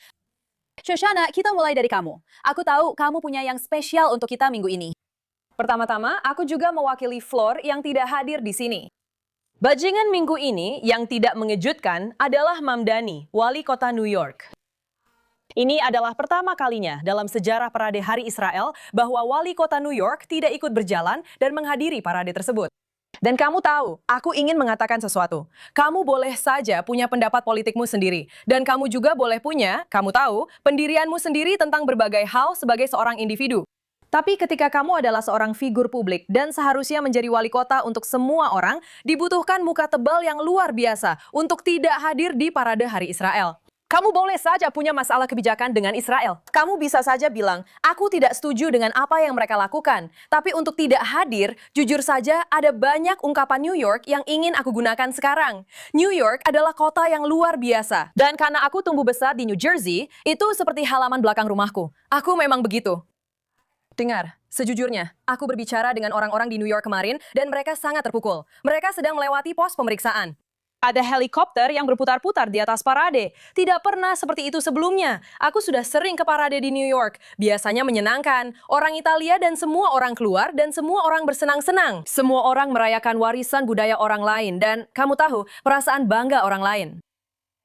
Shoshana, kita mulai dari kamu. Aku tahu kamu punya yang spesial untuk kita minggu ini. Pertama-tama, aku juga mewakili Floor yang tidak hadir di sini. Bajingan minggu ini yang tidak mengejutkan adalah Mamdani, wali kota New York. Ini adalah pertama kalinya dalam sejarah parade Hari Israel bahwa wali kota New York tidak ikut berjalan dan menghadiri parade tersebut. Dan kamu tahu, aku ingin mengatakan sesuatu. Kamu boleh saja punya pendapat politikmu sendiri. Dan kamu juga boleh punya, kamu tahu, pendirianmu sendiri tentang berbagai hal sebagai seorang individu. Tapi ketika kamu adalah seorang figur publik dan seharusnya menjadi wali kota untuk semua orang, dibutuhkan muka tebal yang luar biasa untuk tidak hadir di parade Hari Israel. Kamu boleh saja punya masalah kebijakan dengan Israel. Kamu bisa saja bilang, aku tidak setuju dengan apa yang mereka lakukan. Tapi untuk tidak hadir, jujur saja ada banyak ungkapan New York yang ingin aku gunakan sekarang. New York adalah kota yang luar biasa. Dan karena aku tumbuh besar di New Jersey, itu seperti halaman belakang rumahku. Aku memang begitu. Dengar, sejujurnya, aku berbicara dengan orang-orang di New York kemarin dan mereka sangat terpukul. Mereka sedang melewati pos pemeriksaan. Ada helikopter yang berputar-putar di atas parade. Tidak pernah seperti itu sebelumnya. Aku sudah sering ke parade di New York. Biasanya menyenangkan. Orang Italia dan semua orang keluar dan semua orang bersenang-senang. Semua orang merayakan warisan budaya orang lain dan kamu tahu, perasaan bangga orang lain.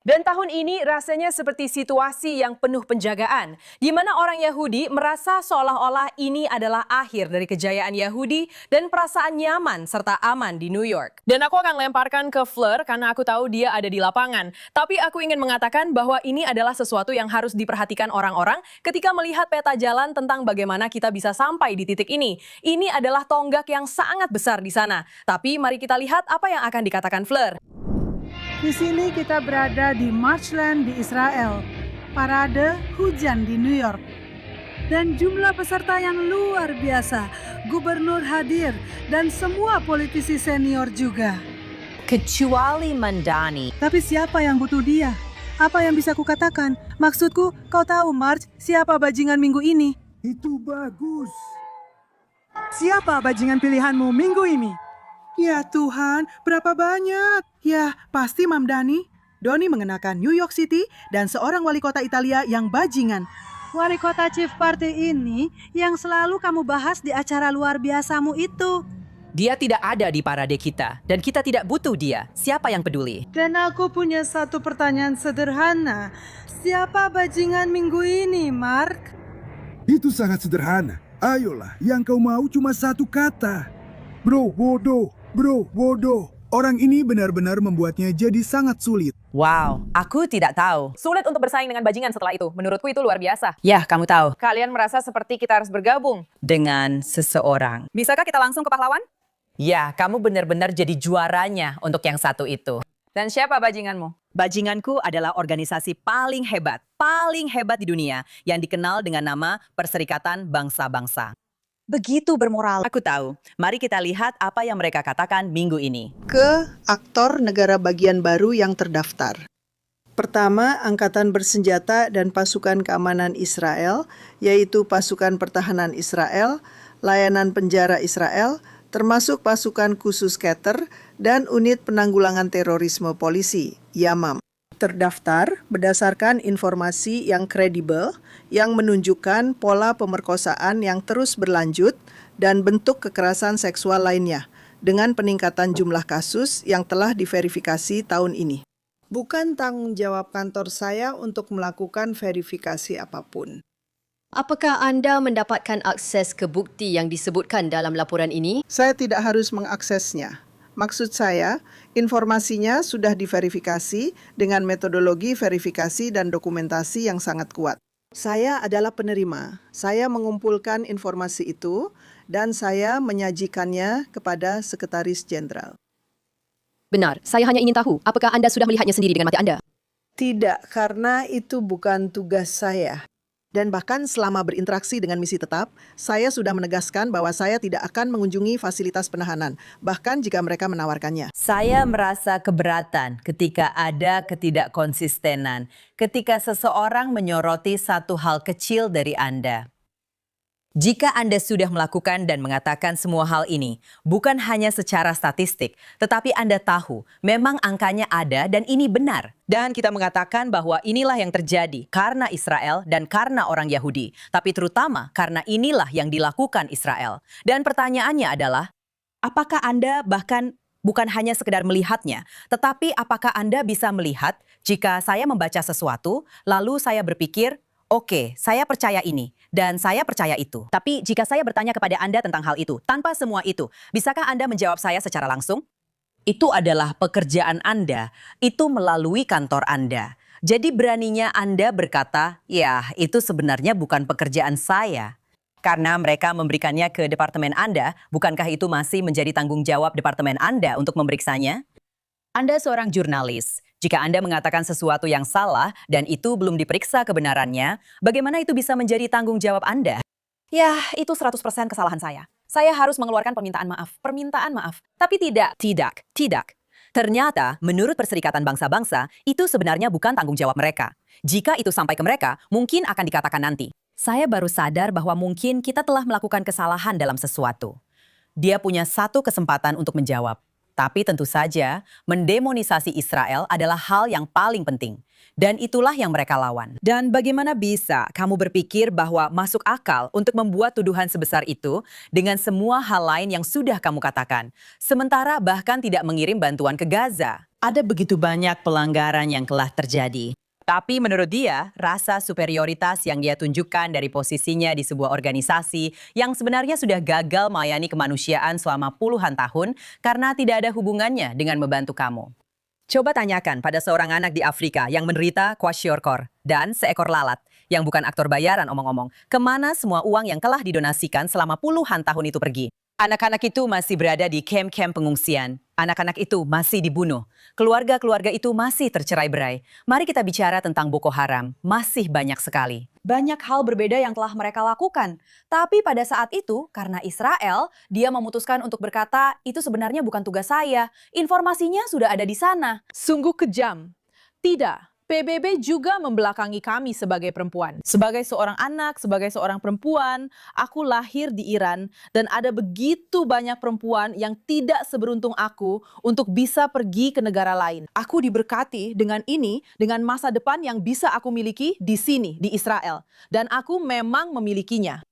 Dan tahun ini rasanya seperti situasi yang penuh penjagaan, di mana orang Yahudi merasa seolah-olah ini adalah akhir dari kejayaan Yahudi dan perasaan nyaman serta aman di New York. Dan aku akan lemparkan ke Fleur karena aku tahu dia ada di lapangan. Tapi aku ingin mengatakan bahwa ini adalah sesuatu yang harus diperhatikan orang-orang ketika melihat peta jalan tentang bagaimana kita bisa sampai di titik ini. Ini adalah tonggak yang sangat besar di sana. Tapi mari kita lihat apa yang akan dikatakan Fleur. Di sini kita berada di Marchland di Israel, parade hujan di New York. Dan jumlah peserta yang luar biasa, gubernur hadir dan semua politisi senior juga. Kecuali Mamdani. Tapi siapa yang butuh dia? Apa yang bisa kukatakan? Maksudku, kau tahu March, siapa bajingan minggu ini? Itu bagus. Siapa bajingan pilihanmu minggu ini? Ya Tuhan, berapa banyak? Ya, pasti Mamdani. Doni mengenakan New York City dan seorang wali kota Italia yang bajingan. Wali kota Chief Party ini yang selalu kamu bahas di acara luar biasamu itu. Dia tidak ada di parade kita dan kita tidak butuh dia. Siapa yang peduli? Dan aku punya satu pertanyaan sederhana. Siapa bajingan minggu ini, Mark? Itu sangat sederhana. Ayolah, yang kau mau cuma satu kata. Bro, bodoh. Bro, bodoh. Orang ini benar-benar membuatnya jadi sangat sulit. Wow, aku tidak tahu. Sulit untuk bersaing dengan bajingan setelah itu. Menurutku itu luar biasa. Ya, kamu tahu. Kalian merasa seperti kita harus bergabung. Dengan seseorang. Bisakah kita langsung ke pahlawan? Ya, kamu benar-benar jadi juaranya untuk yang satu itu. Dan siapa bajinganmu? Bajinganku adalah organisasi paling hebat di dunia yang dikenal dengan nama Perserikatan Bangsa-Bangsa. Begitu bermoral. Aku tahu. Mari kita lihat apa yang mereka katakan minggu ini. Ke aktor negara bagian baru yang terdaftar. Pertama, Angkatan Bersenjata dan Pasukan Keamanan Israel, yaitu Pasukan Pertahanan Israel, Layanan Penjara Israel, termasuk Pasukan Khusus Keter, dan Unit Penanggulangan Terorisme Polisi, YAMAM. Terdaftar berdasarkan informasi yang kredibel yang menunjukkan pola pemerkosaan yang terus berlanjut dan bentuk kekerasan seksual lainnya dengan peningkatan jumlah kasus yang telah diverifikasi tahun ini. Bukan tanggung jawab kantor saya untuk melakukan verifikasi apapun. Apakah anda mendapatkan akses ke bukti yang disebutkan dalam laporan ini? Saya tidak harus mengaksesnya. Maksud saya, informasinya sudah diverifikasi dengan metodologi verifikasi dan dokumentasi yang sangat kuat. Saya adalah penerima. Saya mengumpulkan informasi itu dan saya menyajikannya kepada Sekretaris Jenderal. Benar, saya hanya ingin tahu, apakah anda sudah melihatnya sendiri dengan mata anda? Tidak, karena itu bukan tugas saya. Dan bahkan selama berinteraksi dengan misi tetap, saya sudah menegaskan bahwa saya tidak akan mengunjungi fasilitas penahanan, bahkan jika mereka menawarkannya. Saya merasa keberatan ketika ada ketidakkonsistenan, ketika seseorang menyoroti satu hal kecil dari Anda. Jika Anda sudah melakukan dan mengatakan semua hal ini, bukan hanya secara statistik, tetapi Anda tahu memang angkanya ada dan ini benar. Dan kita mengatakan bahwa inilah yang terjadi karena Israel dan karena orang Yahudi, tapi terutama karena inilah yang dilakukan Israel. Dan pertanyaannya adalah, apakah Anda bahkan bukan hanya sekedar melihatnya, tetapi apakah Anda bisa melihat jika saya membaca sesuatu, lalu saya berpikir, oke, saya percaya ini, dan saya percaya itu. Tapi jika saya bertanya kepada Anda tentang hal itu, tanpa semua itu, bisakah Anda menjawab saya secara langsung? Itu adalah pekerjaan Anda, itu melalui kantor Anda. Jadi beraninya Anda berkata, ya itu sebenarnya bukan pekerjaan saya. Karena mereka memberikannya ke departemen Anda, bukankah itu masih menjadi tanggung jawab departemen Anda untuk memeriksanya? Anda seorang jurnalis. Jika Anda mengatakan sesuatu yang salah dan itu belum diperiksa kebenarannya, bagaimana itu bisa menjadi tanggung jawab Anda? Ya, itu 100% kesalahan saya. Saya harus mengeluarkan permintaan maaf. Tapi tidak. Ternyata, menurut Perserikatan Bangsa-Bangsa, itu sebenarnya bukan tanggung jawab mereka. Jika itu sampai ke mereka, mungkin akan dikatakan nanti. Saya baru sadar bahwa mungkin kita telah melakukan kesalahan dalam sesuatu. Dia punya satu kesempatan untuk menjawab. Tapi tentu saja, mendemonisasi Israel adalah hal yang paling penting. Dan itulah yang mereka lawan. Dan bagaimana bisa kamu berpikir bahwa masuk akal untuk membuat tuduhan sebesar itu dengan semua hal lain yang sudah kamu katakan, sementara bahkan tidak mengirim bantuan ke Gaza? Ada begitu banyak pelanggaran yang telah terjadi. Tapi menurut dia, rasa superioritas yang dia tunjukkan dari posisinya di sebuah organisasi yang sebenarnya sudah gagal melayani kemanusiaan selama puluhan tahun karena tidak ada hubungannya dengan membantu kamu. Coba tanyakan pada seorang anak di Afrika yang menderita kwashiorkor dan seekor lalat yang bukan aktor bayaran omong-omong, kemana semua uang yang telah didonasikan selama puluhan tahun itu pergi. Anak-anak itu masih berada di kamp-kamp pengungsian. Anak-anak itu masih dibunuh. Keluarga-keluarga itu masih tercerai-berai. Mari kita bicara tentang Boko Haram. Masih banyak sekali. Banyak hal berbeda yang telah mereka lakukan. Tapi pada saat itu, karena Israel, dia memutuskan untuk berkata, itu sebenarnya bukan tugas saya. Informasinya sudah ada di sana. Sungguh kejam. Tidak. PBB juga membelakangi kami sebagai perempuan. Sebagai seorang anak, sebagai seorang perempuan, aku lahir di Iran dan ada begitu banyak perempuan yang tidak seberuntung aku untuk bisa pergi ke negara lain. Aku diberkati dengan ini, dengan masa depan yang bisa aku miliki di sini, di Israel. Dan aku memang memilikinya.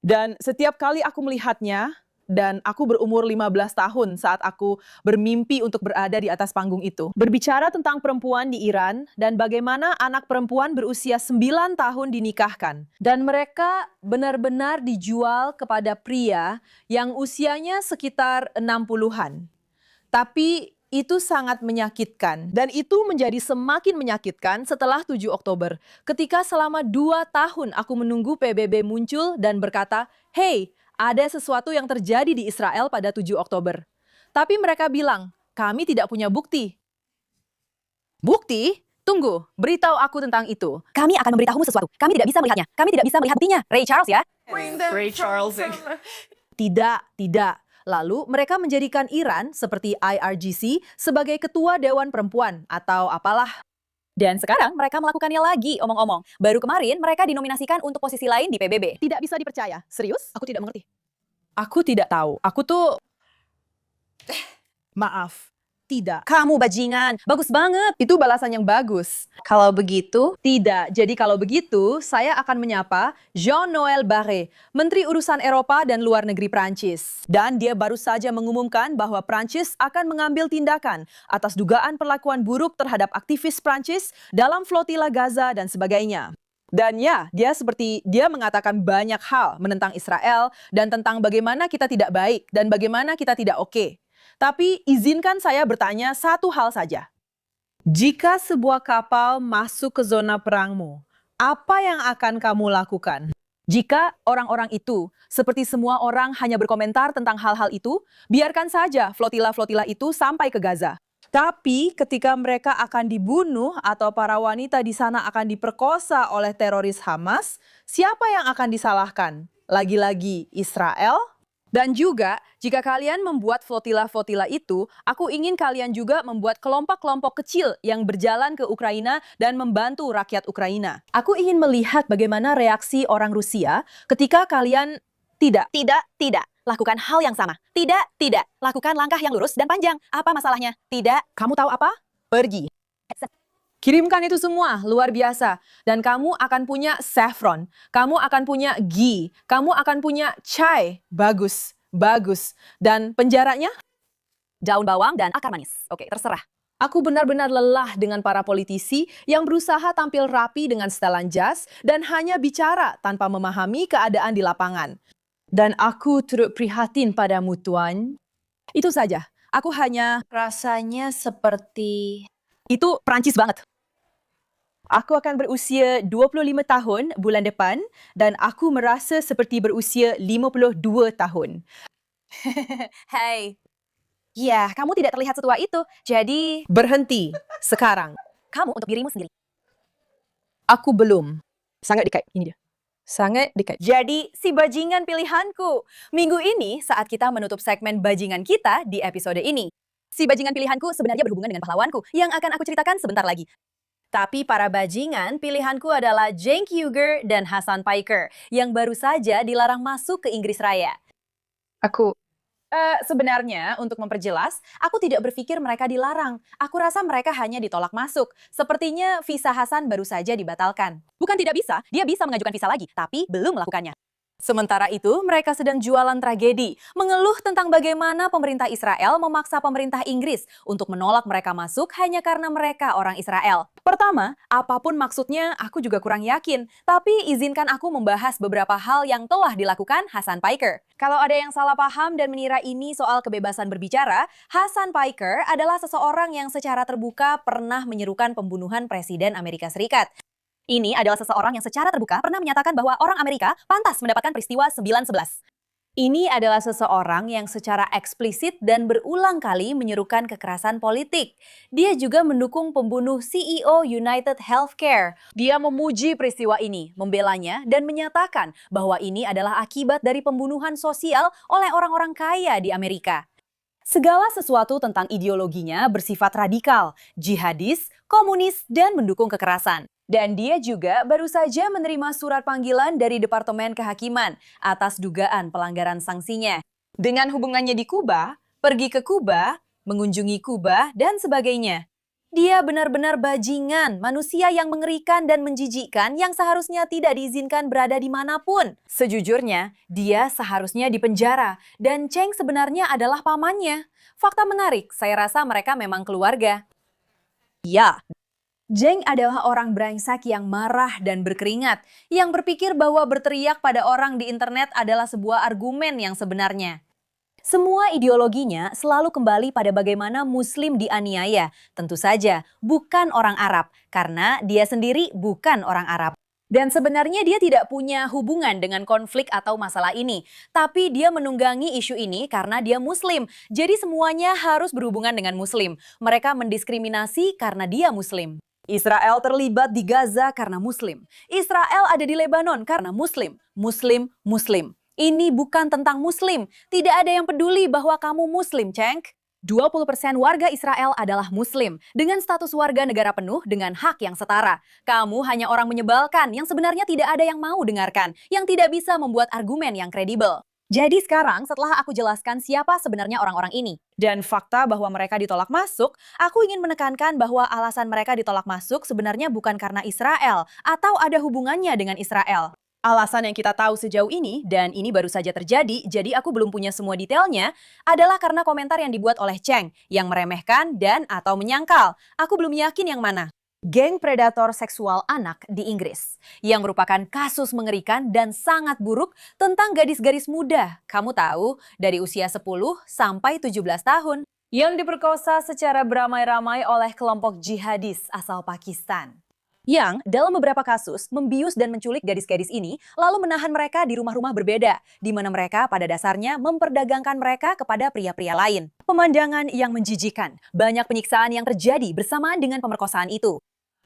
Dan setiap kali aku melihatnya, dan aku berumur 15 tahun saat aku bermimpi untuk berada di atas panggung itu. Berbicara tentang perempuan di Iran dan bagaimana anak perempuan berusia 9 tahun dinikahkan. Dan mereka benar-benar dijual kepada pria yang usianya sekitar 60-an. Tapi itu sangat menyakitkan. Dan itu menjadi semakin menyakitkan setelah 7 Oktober. Ketika selama 2 tahun aku menunggu PBB muncul dan berkata, "Hey, ada sesuatu yang terjadi di Israel pada 7 Oktober. Tapi mereka bilang, kami tidak punya bukti. Bukti? Tunggu, beritahu aku tentang itu. Kami akan memberitahumu sesuatu. Kami tidak bisa melihatnya. Kami tidak bisa melihat buktinya. Ray Charles ya? Ray Charles. Tidak. Lalu mereka menjadikan Iran seperti IRGC sebagai ketua Dewan Perempuan atau apalah. Dan sekarang mereka melakukannya lagi, omong-omong. Baru kemarin mereka dinominasikan untuk posisi lain di PBB. Tidak bisa dipercaya. Serius? Aku tidak mengerti. Aku tidak tahu. Aku tuh... Maaf, tidak. Kamu bajingan, bagus banget. Itu balasan yang bagus. Kalau begitu, Tidak. Jadi kalau begitu, saya akan menyapa Jean-Noël Barrot, Menteri Urusan Eropa dan Luar Negeri Prancis. Dan dia baru saja mengumumkan bahwa Prancis akan mengambil tindakan atas dugaan perlakuan buruk terhadap aktivis Prancis dalam flotila Gaza dan sebagainya. Dan ya, dia mengatakan banyak hal menentang Israel dan tentang bagaimana kita tidak baik dan bagaimana kita tidak oke. Tapi izinkan saya bertanya satu hal saja. Jika sebuah kapal masuk ke zona perangmu, apa yang akan kamu lakukan? Jika orang-orang itu, seperti semua orang hanya berkomentar tentang hal-hal itu, biarkan saja flotila-flotila itu sampai ke Gaza. Tapi ketika mereka akan dibunuh atau para wanita di sana akan diperkosa oleh teroris Hamas, siapa yang akan disalahkan? Lagi-lagi Israel? Dan juga, jika kalian membuat flotila-flotila itu, aku ingin kalian juga membuat kelompok-kelompok kecil yang berjalan ke Ukraina dan membantu rakyat Ukraina. Aku ingin melihat bagaimana reaksi orang Rusia ketika kalian tidak. lakukan hal yang sama. Tidak, lakukan langkah yang lurus dan panjang. Apa masalahnya? Tidak. Kamu tahu apa? Pergi. Kirimkan itu semua, luar biasa. Dan kamu akan punya saffron, kamu akan punya ghee, kamu akan punya chai. Bagus, bagus. Dan penjaranya? Daun bawang dan akar manis. Oke, terserah. Aku benar-benar lelah dengan para politisi yang berusaha tampil rapi dengan setelan jas dan hanya bicara tanpa memahami keadaan di lapangan. Dan aku turut prihatin padamu, Tuan. Itu saja. Aku hanya... Rasanya seperti... Itu Prancis banget. Aku akan berusia 25 tahun bulan depan dan aku merasa seperti berusia 52 tahun. Hei. Ya, kamu tidak terlihat setua itu. Jadi, Berhenti sekarang. kamu untuk dirimu sendiri. Aku belum. Sangat dekat. Ini dia. Sangat dekat. Jadi, si bajingan pilihanku. Minggu ini, saat kita menutup segmen bajingan kita di episode ini. Si bajingan pilihanku sebenarnya berhubungan dengan pahlawanku yang akan aku ceritakan sebentar lagi. Tapi para bajingan, pilihanku adalah Cenk Uygur dan Hasan Piker yang baru saja dilarang masuk ke Inggris Raya. Sebenarnya, untuk memperjelas, aku tidak berpikir mereka dilarang. Aku rasa mereka hanya ditolak masuk. Sepertinya visa Hasan baru saja dibatalkan. Bukan tidak bisa, dia bisa mengajukan visa lagi, tapi belum melakukannya. Sementara itu, mereka sedang jualan tragedi, mengeluh tentang bagaimana pemerintah Israel memaksa pemerintah Inggris untuk menolak mereka masuk hanya karena mereka orang Israel. Pertama, apapun maksudnya, aku juga kurang yakin. Tapi izinkan aku membahas beberapa hal yang telah dilakukan Hasan Piker. Kalau ada yang salah paham dan mengira ini soal kebebasan berbicara, Hasan Piker adalah seseorang yang secara terbuka pernah menyerukan pembunuhan Presiden Amerika Serikat. Ini adalah seseorang yang secara terbuka pernah menyatakan bahwa orang Amerika pantas mendapatkan peristiwa 9/11. Ini adalah seseorang yang secara eksplisit dan berulang kali menyerukan kekerasan politik. Dia juga mendukung pembunuh CEO United Healthcare. Dia memuji peristiwa ini, membelanya, dan menyatakan bahwa ini adalah akibat dari pembunuhan sosial oleh orang-orang kaya di Amerika. Segala sesuatu tentang ideologinya bersifat radikal, jihadis, komunis, dan mendukung kekerasan. Dan dia juga baru saja menerima surat panggilan dari Departemen Kehakiman atas dugaan pelanggaran sanksinya. Dengan hubungannya di Kuba, pergi ke Kuba, mengunjungi Kuba, dan sebagainya. Dia benar-benar bajingan, manusia yang mengerikan dan menjijikkan yang seharusnya tidak diizinkan berada dimanapun. Sejujurnya, dia seharusnya dipenjara, dan Cenk sebenarnya adalah pamannya. Fakta menarik, saya rasa mereka memang keluarga. Ya. Cenk adalah orang brengsek yang marah dan berkeringat, yang berpikir bahwa berteriak pada orang di internet adalah sebuah argumen yang sebenarnya. Semua ideologinya selalu kembali pada bagaimana Muslim dianiaya. Tentu saja, bukan orang Arab, karena dia sendiri bukan orang Arab. Dan sebenarnya dia tidak punya hubungan dengan konflik atau masalah ini. Tapi dia menunggangi isu ini karena dia Muslim. Jadi semuanya harus berhubungan dengan Muslim. Mereka mendiskriminasi karena dia Muslim. Israel terlibat di Gaza karena Muslim. Israel ada di Lebanon karena Muslim. Muslim. Ini bukan tentang Muslim. Tidak ada yang peduli bahwa kamu Muslim, Cenk. 20% warga Israel adalah Muslim, dengan status warga negara penuh dengan hak yang setara. Kamu hanya orang menyebalkan yang sebenarnya tidak ada yang mau dengarkan, yang tidak bisa membuat argumen yang kredibel. Jadi sekarang setelah aku jelaskan siapa sebenarnya orang-orang ini dan fakta bahwa mereka ditolak masuk, aku ingin menekankan bahwa alasan mereka ditolak masuk sebenarnya bukan karena Israel atau ada hubungannya dengan Israel. Alasan yang kita tahu sejauh ini, dan ini baru saja terjadi, jadi aku belum punya semua detailnya, adalah karena komentar yang dibuat oleh Cheng, yang meremehkan dan atau menyangkal. Aku belum yakin yang mana. Geng predator seksual anak di Inggris, yang merupakan kasus mengerikan dan sangat buruk tentang gadis-gadis muda, kamu tahu, dari usia 10 sampai 17 tahun, yang diperkosa secara beramai-ramai oleh kelompok jihadis asal Pakistan. Yang dalam beberapa kasus membius dan menculik gadis-gadis ini, lalu menahan mereka di rumah-rumah berbeda, di mana mereka pada dasarnya memperdagangkan mereka kepada pria-pria lain. Pemandangan yang menjijikan, banyak penyiksaan yang terjadi bersamaan dengan pemerkosaan itu.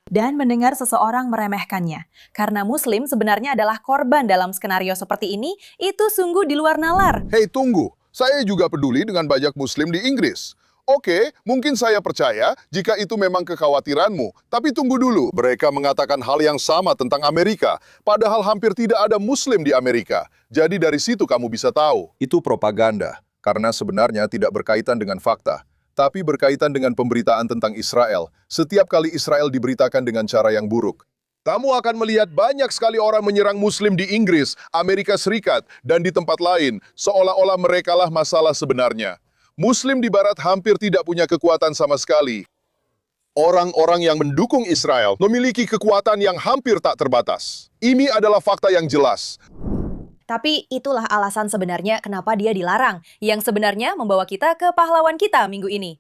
Dan mendengar seseorang meremehkannya. Karena Muslim sebenarnya adalah korban dalam skenario seperti ini, itu sungguh di luar nalar. Hei, tunggu. Saya juga peduli dengan banyak Muslim di Inggris. Oke, mungkin saya percaya jika itu memang kekhawatiranmu. Tapi tunggu dulu, mereka mengatakan hal yang sama tentang Amerika. Padahal hampir tidak ada Muslim di Amerika. Jadi dari situ kamu bisa tahu. Itu propaganda, karena sebenarnya tidak berkaitan dengan fakta. Tapi berkaitan dengan pemberitaan tentang Israel. Setiap kali Israel diberitakan dengan cara yang buruk. Kamu akan melihat banyak sekali orang menyerang Muslim di Inggris, Amerika Serikat, dan di tempat lain, seolah-olah merekalah masalah sebenarnya. Muslim di Barat hampir tidak punya kekuatan sama sekali. Orang-orang yang mendukung Israel memiliki kekuatan yang hampir tak terbatas. Ini adalah fakta yang jelas. Tapi itulah alasan sebenarnya kenapa dia dilarang, yang sebenarnya membawa kita ke pahlawan kita minggu ini.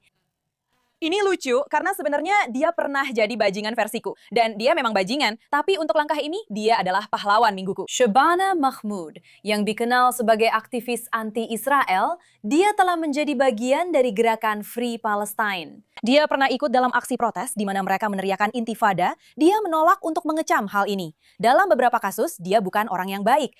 Ini lucu karena sebenarnya dia pernah jadi bajingan versiku. Dan dia memang bajingan, tapi untuk langkah ini dia adalah pahlawan mingguku. Shabana Mahmood, yang dikenal sebagai aktivis anti-Israel, dia telah menjadi bagian dari gerakan Free Palestine. Dia pernah ikut dalam aksi protes di mana mereka meneriakan intifada, dia menolak untuk mengecam hal ini. Dalam beberapa kasus, dia bukan orang yang baik.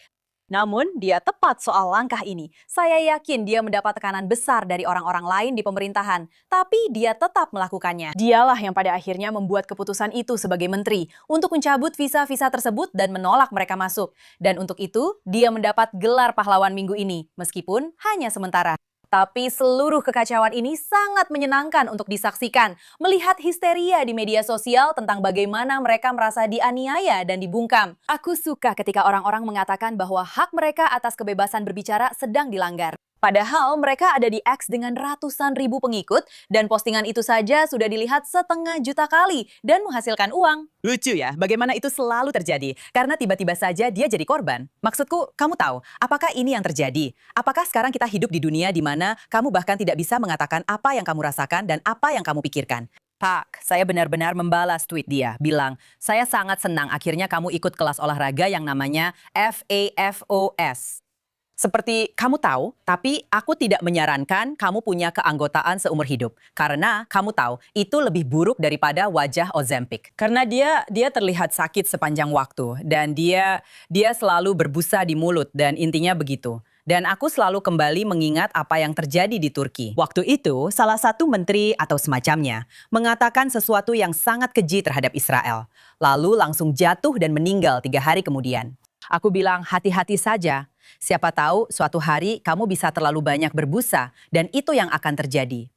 Namun, dia tepat soal langkah ini. Saya yakin dia mendapat tekanan besar dari orang-orang lain di pemerintahan, tapi dia tetap melakukannya. Dialah yang pada akhirnya membuat keputusan itu sebagai menteri untuk mencabut visa-visa tersebut dan menolak mereka masuk. Dan untuk itu, dia mendapat gelar pahlawan minggu ini, meskipun hanya sementara. Tapi seluruh kekacauan ini sangat menyenangkan untuk disaksikan, melihat histeria di media sosial tentang bagaimana mereka merasa dianiaya dan dibungkam. Aku suka ketika orang-orang mengatakan bahwa hak mereka atas kebebasan berbicara sedang dilanggar. Padahal mereka ada di X dengan ratusan ribu pengikut dan postingan itu saja sudah dilihat 500 juta kali dan menghasilkan uang. Lucu ya, bagaimana itu selalu terjadi. Karena tiba-tiba saja dia jadi korban. Maksudku, kamu tahu, apakah ini yang terjadi? Apakah sekarang kita hidup di dunia di mana kamu bahkan tidak bisa mengatakan apa yang kamu rasakan dan apa yang kamu pikirkan? Pak, saya benar-benar membalas tweet dia, bilang, saya sangat senang akhirnya kamu ikut kelas olahraga yang namanya FAFOS. Seperti kamu tahu, tapi aku tidak menyarankan kamu punya keanggotaan seumur hidup. Karena kamu tahu, itu lebih buruk daripada wajah Ozempic. Karena dia terlihat sakit sepanjang waktu. Dan dia selalu berbusa di mulut dan intinya begitu. Dan aku selalu kembali mengingat apa yang terjadi di Turki. Waktu itu, salah satu menteri atau semacamnya mengatakan sesuatu yang sangat keji terhadap Israel. Lalu langsung jatuh dan meninggal 3 hari kemudian. Aku bilang, hati-hati saja. Siapa tahu suatu hari kamu bisa terlalu banyak berbusa dan itu yang akan terjadi.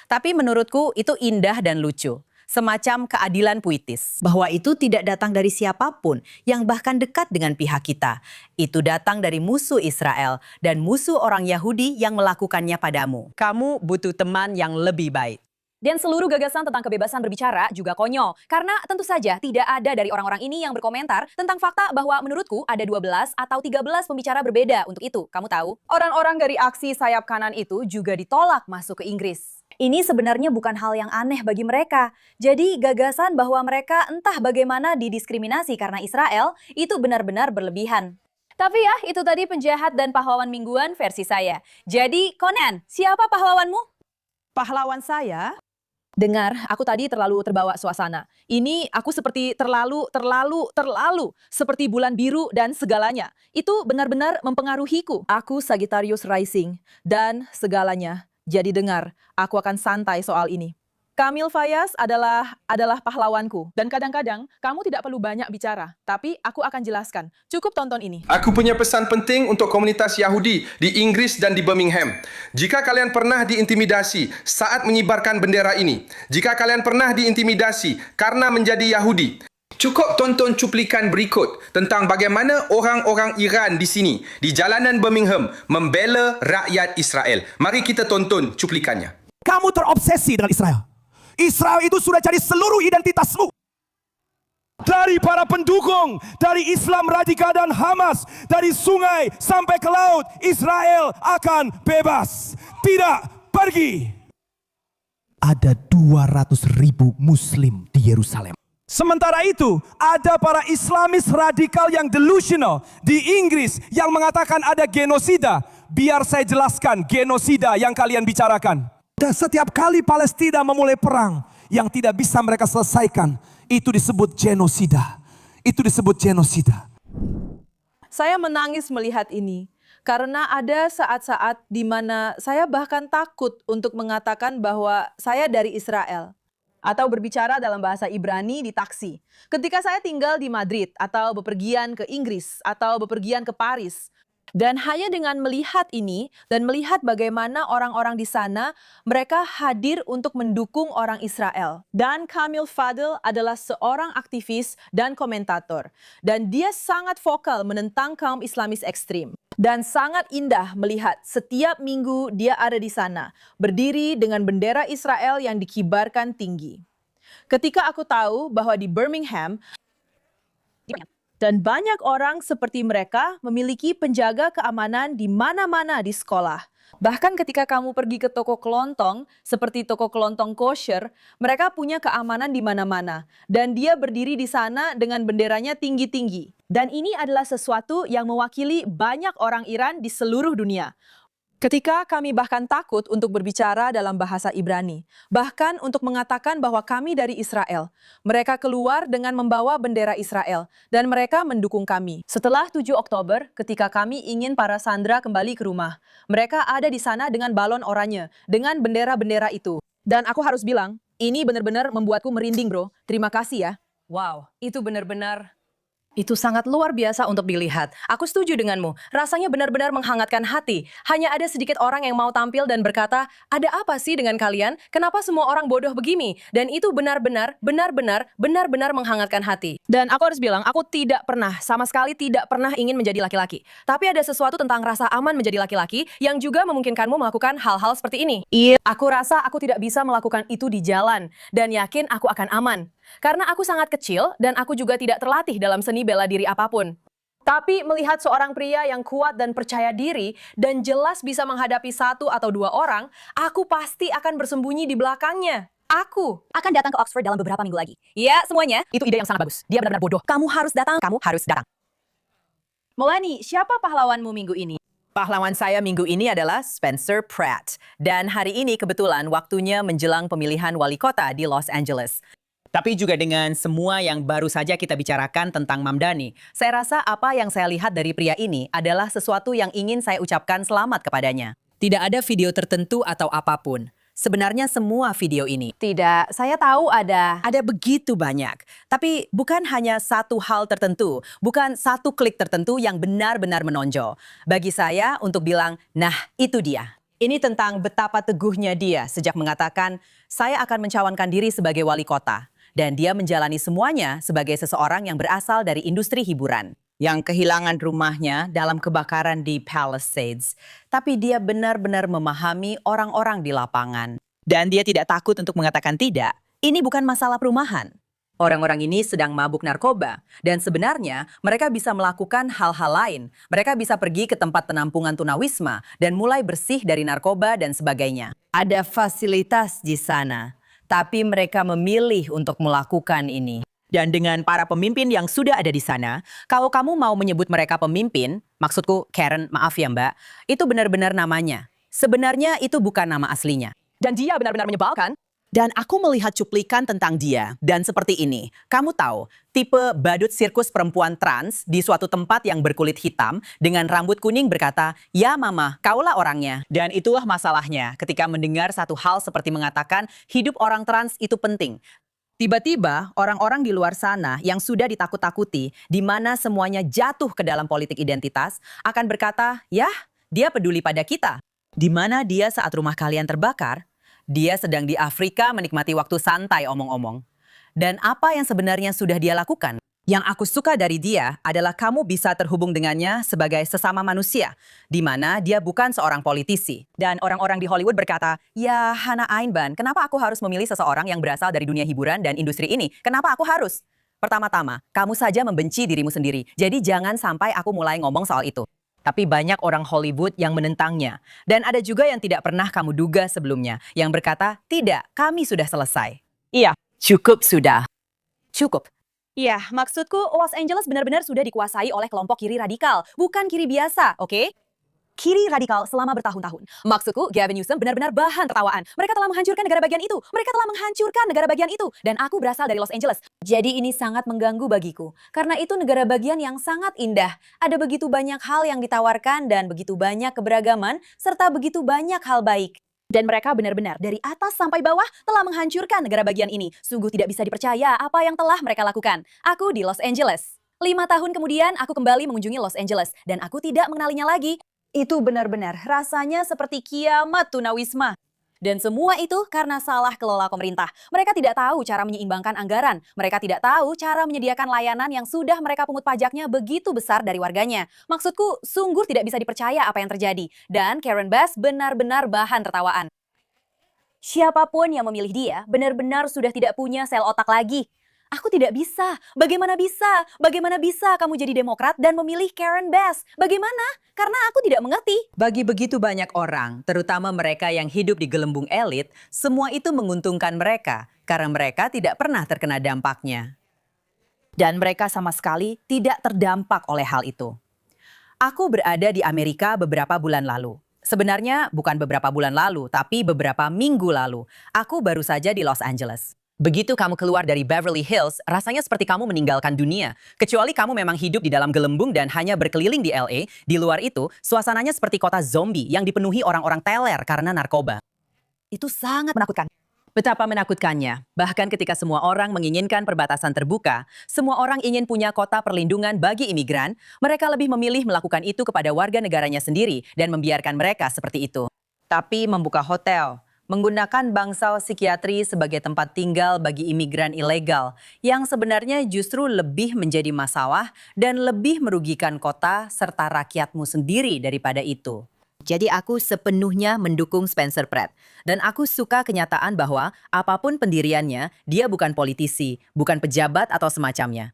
Tapi menurutku itu indah dan lucu. Semacam keadilan puitis. Bahwa itu tidak datang dari siapapun yang bahkan dekat dengan pihak kita. Itu datang dari musuh Israel dan musuh orang Yahudi yang melakukannya padamu. Kamu butuh teman yang lebih baik. Dan seluruh gagasan tentang kebebasan berbicara juga konyol. Karena tentu saja tidak ada dari orang-orang ini yang berkomentar tentang fakta bahwa menurutku ada 12 atau 13 pembicara berbeda untuk itu. Kamu tahu? Orang-orang dari aksi sayap kanan itu juga ditolak masuk ke Inggris. Ini sebenarnya bukan hal yang aneh bagi mereka. Jadi gagasan bahwa mereka entah bagaimana didiskriminasi karena Israel itu benar-benar berlebihan. Tapi ya, itu tadi penjahat dan pahlawan mingguan versi saya. Jadi, Conan, siapa pahlawanmu? Pahlawan saya? Dengar, aku tadi terlalu terbawa suasana. Ini aku seperti terlalu, seperti bulan biru dan segalanya. Itu benar-benar mempengaruhiku. Aku Sagittarius Rising dan segalanya. Jadi dengar, aku akan santai soal ini. Kamil Fayaz adalah pahlawanku. Dan kadang-kadang kamu tidak perlu banyak bicara, tapi aku akan jelaskan. Cukup tonton ini. Aku punya pesan penting untuk komunitas Yahudi di Inggris dan di Birmingham. Jika kalian pernah diintimidasi saat mengibarkan bendera ini, jika kalian pernah diintimidasi karena menjadi Yahudi, cukup tonton cuplikan berikut tentang bagaimana orang-orang Iran di sini, di jalanan Birmingham, membela rakyat Israel. Mari kita tonton cuplikannya. Kamu terobsesi dengan Israel. Israel itu sudah jadi seluruh identitasmu. Dari para pendukung, dari Islam radikal dan Hamas, dari sungai sampai ke laut, Israel akan bebas. Tidak pergi. Ada 200.000 Muslim di Yerusalem. Sementara itu, ada para Islamis radikal yang delusional di Inggris yang mengatakan ada genosida. Biar saya jelaskan genosida yang kalian bicarakan. Dan setiap kali Palestina memulai perang yang tidak bisa mereka selesaikan, itu disebut genosida. Itu disebut genosida. Saya menangis melihat ini. Karena ada saat-saat di mana saya bahkan takut untuk mengatakan bahwa saya dari Israel. Atau berbicara dalam bahasa Ibrani di taksi. Ketika saya tinggal di Madrid atau bepergian ke Inggris atau bepergian ke Paris. Dan hanya dengan melihat ini dan melihat bagaimana orang-orang di sana, mereka hadir untuk mendukung orang Israel. Dan Kamil Fadil adalah seorang aktivis dan komentator. Dan dia sangat vokal menentang kaum Islamis ekstrim. Dan sangat indah melihat setiap minggu dia ada di sana, berdiri dengan bendera Israel yang dikibarkan tinggi. Ketika aku tahu bahwa di Birmingham, dan banyak orang seperti mereka memiliki penjaga keamanan di mana-mana di sekolah. Bahkan ketika kamu pergi ke toko kelontong, seperti toko kelontong kosher, mereka punya keamanan di mana-mana. Dan dia berdiri di sana dengan benderanya tinggi-tinggi. Dan ini adalah sesuatu yang mewakili banyak orang Iran di seluruh dunia. Ketika kami bahkan takut untuk berbicara dalam bahasa Ibrani, bahkan untuk mengatakan bahwa kami dari Israel. Mereka keluar dengan membawa bendera Israel, dan mereka mendukung kami. Setelah 7 Oktober, ketika kami ingin para sandera kembali ke rumah, mereka ada di sana dengan balon oranye, dengan bendera-bendera itu. Dan aku harus bilang, ini benar-benar membuatku merinding, bro. Terima kasih ya. Wow, itu benar-benar... Itu sangat luar biasa untuk dilihat. Aku setuju denganmu. Rasanya benar-benar menghangatkan hati. Hanya ada sedikit orang yang mau tampil dan berkata, ada apa sih dengan kalian? Kenapa semua orang bodoh begini? Dan itu benar-benar menghangatkan hati. Dan aku harus bilang, aku tidak pernah, sama sekali tidak pernah ingin menjadi laki-laki. Tapi ada sesuatu tentang rasa aman menjadi laki-laki yang juga memungkinkanmu melakukan hal-hal seperti ini. Iya. Aku rasa aku tidak bisa melakukan itu di jalan. Dan yakin aku akan aman. Karena aku sangat kecil dan aku juga tidak terlatih dalam seni bela diri apapun. Tapi melihat seorang pria yang kuat dan percaya diri dan jelas bisa menghadapi 1 atau 2 orang, aku pasti akan bersembunyi di belakangnya. Aku akan datang ke Oxford dalam beberapa minggu lagi. Ya, semuanya. Itu ide yang sangat bagus. Dia benar-benar bodoh. Kamu harus datang. Melanie, siapa pahlawanmu minggu ini? Pahlawan saya minggu ini adalah Spencer Pratt. Dan hari ini kebetulan waktunya menjelang pemilihan wali kota di Los Angeles. Tapi juga dengan semua yang baru saja kita bicarakan tentang Mamdani, saya rasa apa yang saya lihat dari pria ini adalah sesuatu yang ingin saya ucapkan selamat kepadanya. Tidak ada video tertentu atau apapun. Sebenarnya semua video ini. Tidak, saya tahu ada. Ada begitu banyak. Tapi bukan hanya satu hal tertentu, bukan satu klik tertentu yang benar-benar menonjol. Bagi saya untuk bilang, nah itu dia. Ini tentang betapa teguhnya dia sejak mengatakan, saya akan mencalonkan diri sebagai wali kota. Dan dia menjalani semuanya sebagai seseorang yang berasal dari industri hiburan. Yang kehilangan rumahnya dalam kebakaran di Palisades. Tapi dia benar-benar memahami orang-orang di lapangan. Dan dia tidak takut untuk mengatakan tidak. Ini bukan masalah perumahan. Orang-orang ini sedang mabuk narkoba. Dan sebenarnya mereka bisa melakukan hal-hal lain. Mereka bisa pergi ke tempat penampungan tunawisma dan mulai bersih dari narkoba dan sebagainya. Ada fasilitas di sana. Tapi mereka memilih untuk melakukan ini. Dan dengan para pemimpin yang sudah ada di sana, kalau kamu mau menyebut mereka pemimpin, maksudku Karen, maaf ya Mbak, itu benar-benar namanya. Sebenarnya itu bukan nama aslinya. Dan dia benar-benar menyebalkan. Dan aku melihat cuplikan tentang dia. Dan seperti ini, kamu tahu, tipe badut sirkus perempuan trans di suatu tempat yang berkulit hitam dengan rambut kuning berkata, "Ya mama, kaulah orangnya." Dan itulah masalahnya ketika mendengar satu hal seperti mengatakan hidup orang trans itu penting. Tiba-tiba orang-orang di luar sana yang sudah ditakut-takuti, di mana semuanya jatuh ke dalam politik identitas, akan berkata, "Yah, dia peduli pada kita." Di mana dia saat rumah kalian terbakar? Dia sedang di Afrika menikmati waktu santai omong-omong. Dan apa yang sebenarnya sudah dia lakukan? Yang aku suka dari dia adalah kamu bisa terhubung dengannya sebagai sesama manusia, di mana dia bukan seorang politisi. Dan orang-orang di Hollywood berkata, "Ya Hannah Einban, kenapa aku harus memilih seseorang yang berasal dari dunia hiburan dan industri ini? Kenapa aku harus?" Pertama-tama, kamu saja membenci dirimu sendiri, jadi jangan sampai aku mulai ngomong soal itu. Tapi banyak orang Hollywood yang menentangnya. Dan ada juga yang tidak pernah kamu duga sebelumnya, yang berkata, "Tidak, kami sudah selesai." Iya, cukup sudah. Cukup. Iya, maksudku Los Angeles benar-benar sudah dikuasai oleh kelompok kiri radikal, bukan kiri biasa, oke? Kiri radikal selama bertahun-tahun. Maksudku, Gavin Newsom benar-benar bahan tertawaan. Mereka telah menghancurkan negara bagian itu. Mereka telah menghancurkan negara bagian itu. Dan aku berasal dari Los Angeles. Jadi ini sangat mengganggu bagiku. Karena itu negara bagian yang sangat indah. Ada begitu banyak hal yang ditawarkan dan begitu banyak keberagaman, serta begitu banyak hal baik. Dan mereka benar-benar dari atas sampai bawah telah menghancurkan negara bagian ini. Sungguh tidak bisa dipercaya apa yang telah mereka lakukan. Aku di Los Angeles. 5 tahun kemudian aku kembali mengunjungi Los Angeles. Dan aku tidak mengenalinya lagi. Itu benar-benar rasanya seperti kiamat tunawisma. Dan semua itu karena salah kelola pemerintah. Mereka tidak tahu cara menyeimbangkan anggaran. Mereka tidak tahu cara menyediakan layanan yang sudah mereka pungut pajaknya begitu besar dari warganya. Maksudku, sungguh tidak bisa dipercaya apa yang terjadi. Dan Karen Bass benar-benar bahan tertawaan. Siapapun yang memilih dia benar-benar sudah tidak punya sel otak lagi. Aku tidak bisa. Bagaimana bisa? Bagaimana bisa kamu jadi Demokrat dan memilih Karen Bass? Bagaimana? Karena aku tidak mengerti. Bagi begitu banyak orang, terutama mereka yang hidup di gelembung elit, semua itu menguntungkan mereka karena mereka tidak pernah terkena dampaknya. Dan mereka sama sekali tidak terdampak oleh hal itu. Aku berada di Amerika beberapa bulan lalu. Sebenarnya bukan beberapa bulan lalu, tapi beberapa minggu lalu. Aku baru saja di Los Angeles. Begitu kamu keluar dari Beverly Hills, rasanya seperti kamu meninggalkan dunia. Kecuali kamu memang hidup di dalam gelembung dan hanya berkeliling di LA, di luar itu, suasananya seperti kota zombie yang dipenuhi orang-orang teler karena narkoba. Itu sangat menakutkan. Betapa menakutkannya. Bahkan ketika semua orang menginginkan perbatasan terbuka, semua orang ingin punya kota perlindungan bagi imigran, mereka lebih memilih melakukan itu kepada warga negaranya sendiri dan membiarkan mereka seperti itu. Tapi membuka hotel, menggunakan bangsal psikiatri sebagai tempat tinggal bagi imigran ilegal yang sebenarnya justru lebih menjadi masalah dan lebih merugikan kota serta rakyatmu sendiri daripada itu. Jadi aku sepenuhnya mendukung Spencer Pratt. Dan aku suka kenyataan bahwa apapun pendiriannya, dia bukan politisi, bukan pejabat atau semacamnya.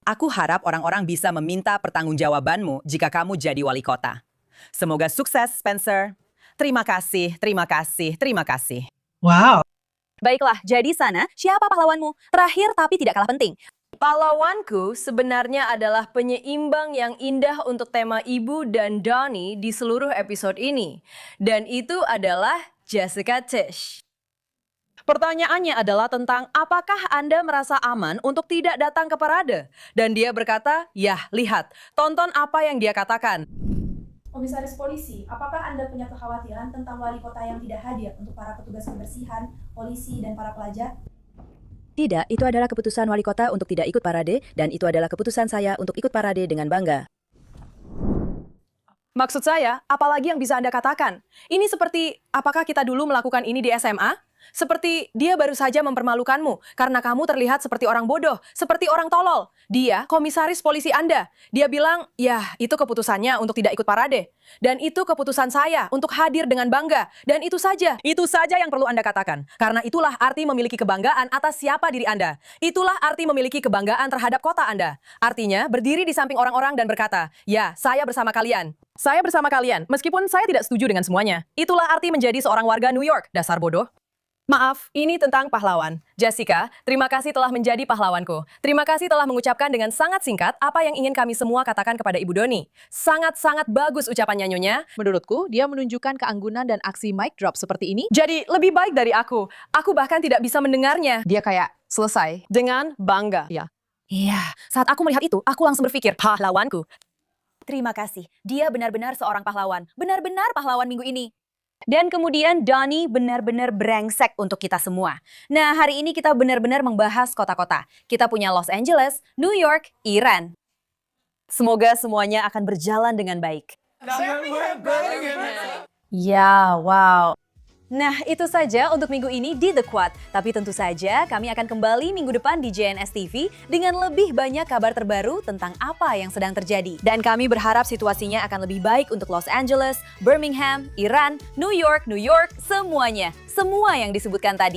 Aku harap orang-orang bisa meminta pertanggungjawabanmu jika kamu jadi wali kota. Semoga sukses, Spencer. Terima kasih, terima kasih, terima kasih. Wow. Baiklah, jadi sana, siapa pahlawanmu? Terakhir tapi tidak kalah penting. Pahlawanku sebenarnya adalah penyeimbang yang indah untuk tema Ibu dan Donnie di seluruh episode ini. Dan itu adalah Jessica Tisch. Pertanyaannya adalah tentang apakah Anda merasa aman untuk tidak datang ke parade? Dan dia berkata, "Yah, lihat, tonton apa yang dia katakan." Komisaris polisi, apakah Anda punya kekhawatiran tentang wali kota yang tidak hadir untuk para petugas kebersihan, polisi, dan para pelajar? Tidak, itu adalah keputusan wali kota untuk tidak ikut parade, dan itu adalah keputusan saya untuk ikut parade dengan bangga. Maksud saya, apalagi yang bisa Anda katakan? Ini seperti, apakah kita dulu melakukan ini di SMA? Seperti dia baru saja mempermalukanmu karena kamu terlihat seperti orang bodoh, seperti orang tolol. Dia komisaris polisi Anda. Dia bilang, ya itu keputusannya untuk tidak ikut parade. Dan itu keputusan saya untuk hadir dengan bangga. Dan itu saja yang perlu Anda katakan. Karena itulah arti memiliki kebanggaan atas siapa diri Anda. Itulah arti memiliki kebanggaan terhadap kota Anda. Artinya berdiri di samping orang-orang dan berkata, ya saya bersama kalian. Saya bersama kalian, meskipun saya tidak setuju dengan semuanya. Itulah arti menjadi seorang warga New York, dasar bodoh. Maaf, ini tentang pahlawan. Jessica, terima kasih telah menjadi pahlawanku. Terima kasih telah mengucapkan dengan sangat singkat apa yang ingin kami semua katakan kepada Ibu Doni. Sangat-sangat bagus ucapannya, Nyonya. Menurutku, dia menunjukkan keanggunan dan aksi mic drop seperti ini. Jadi, lebih baik dari aku. Aku bahkan tidak bisa mendengarnya. Dia kayak selesai. Dengan bangga. Ya. Iya, saat aku melihat itu, aku langsung berpikir, pahlawanku. Terima kasih, dia benar-benar seorang pahlawan. Benar-benar pahlawan minggu ini. Dan kemudian Donnie benar-benar brengsek untuk kita semua. Nah, hari ini kita benar-benar membahas kota-kota. Kita punya Los Angeles, New York, Iran. Semoga semuanya akan berjalan dengan baik. Ya, wow. Nah, itu saja untuk minggu ini di The Quad. Tapi tentu saja kami akan kembali minggu depan di JNS TV dengan lebih banyak kabar terbaru tentang apa yang sedang terjadi. Dan kami berharap situasinya akan lebih baik untuk Los Angeles, Birmingham, Iran, New York, semuanya. Semua yang disebutkan tadi.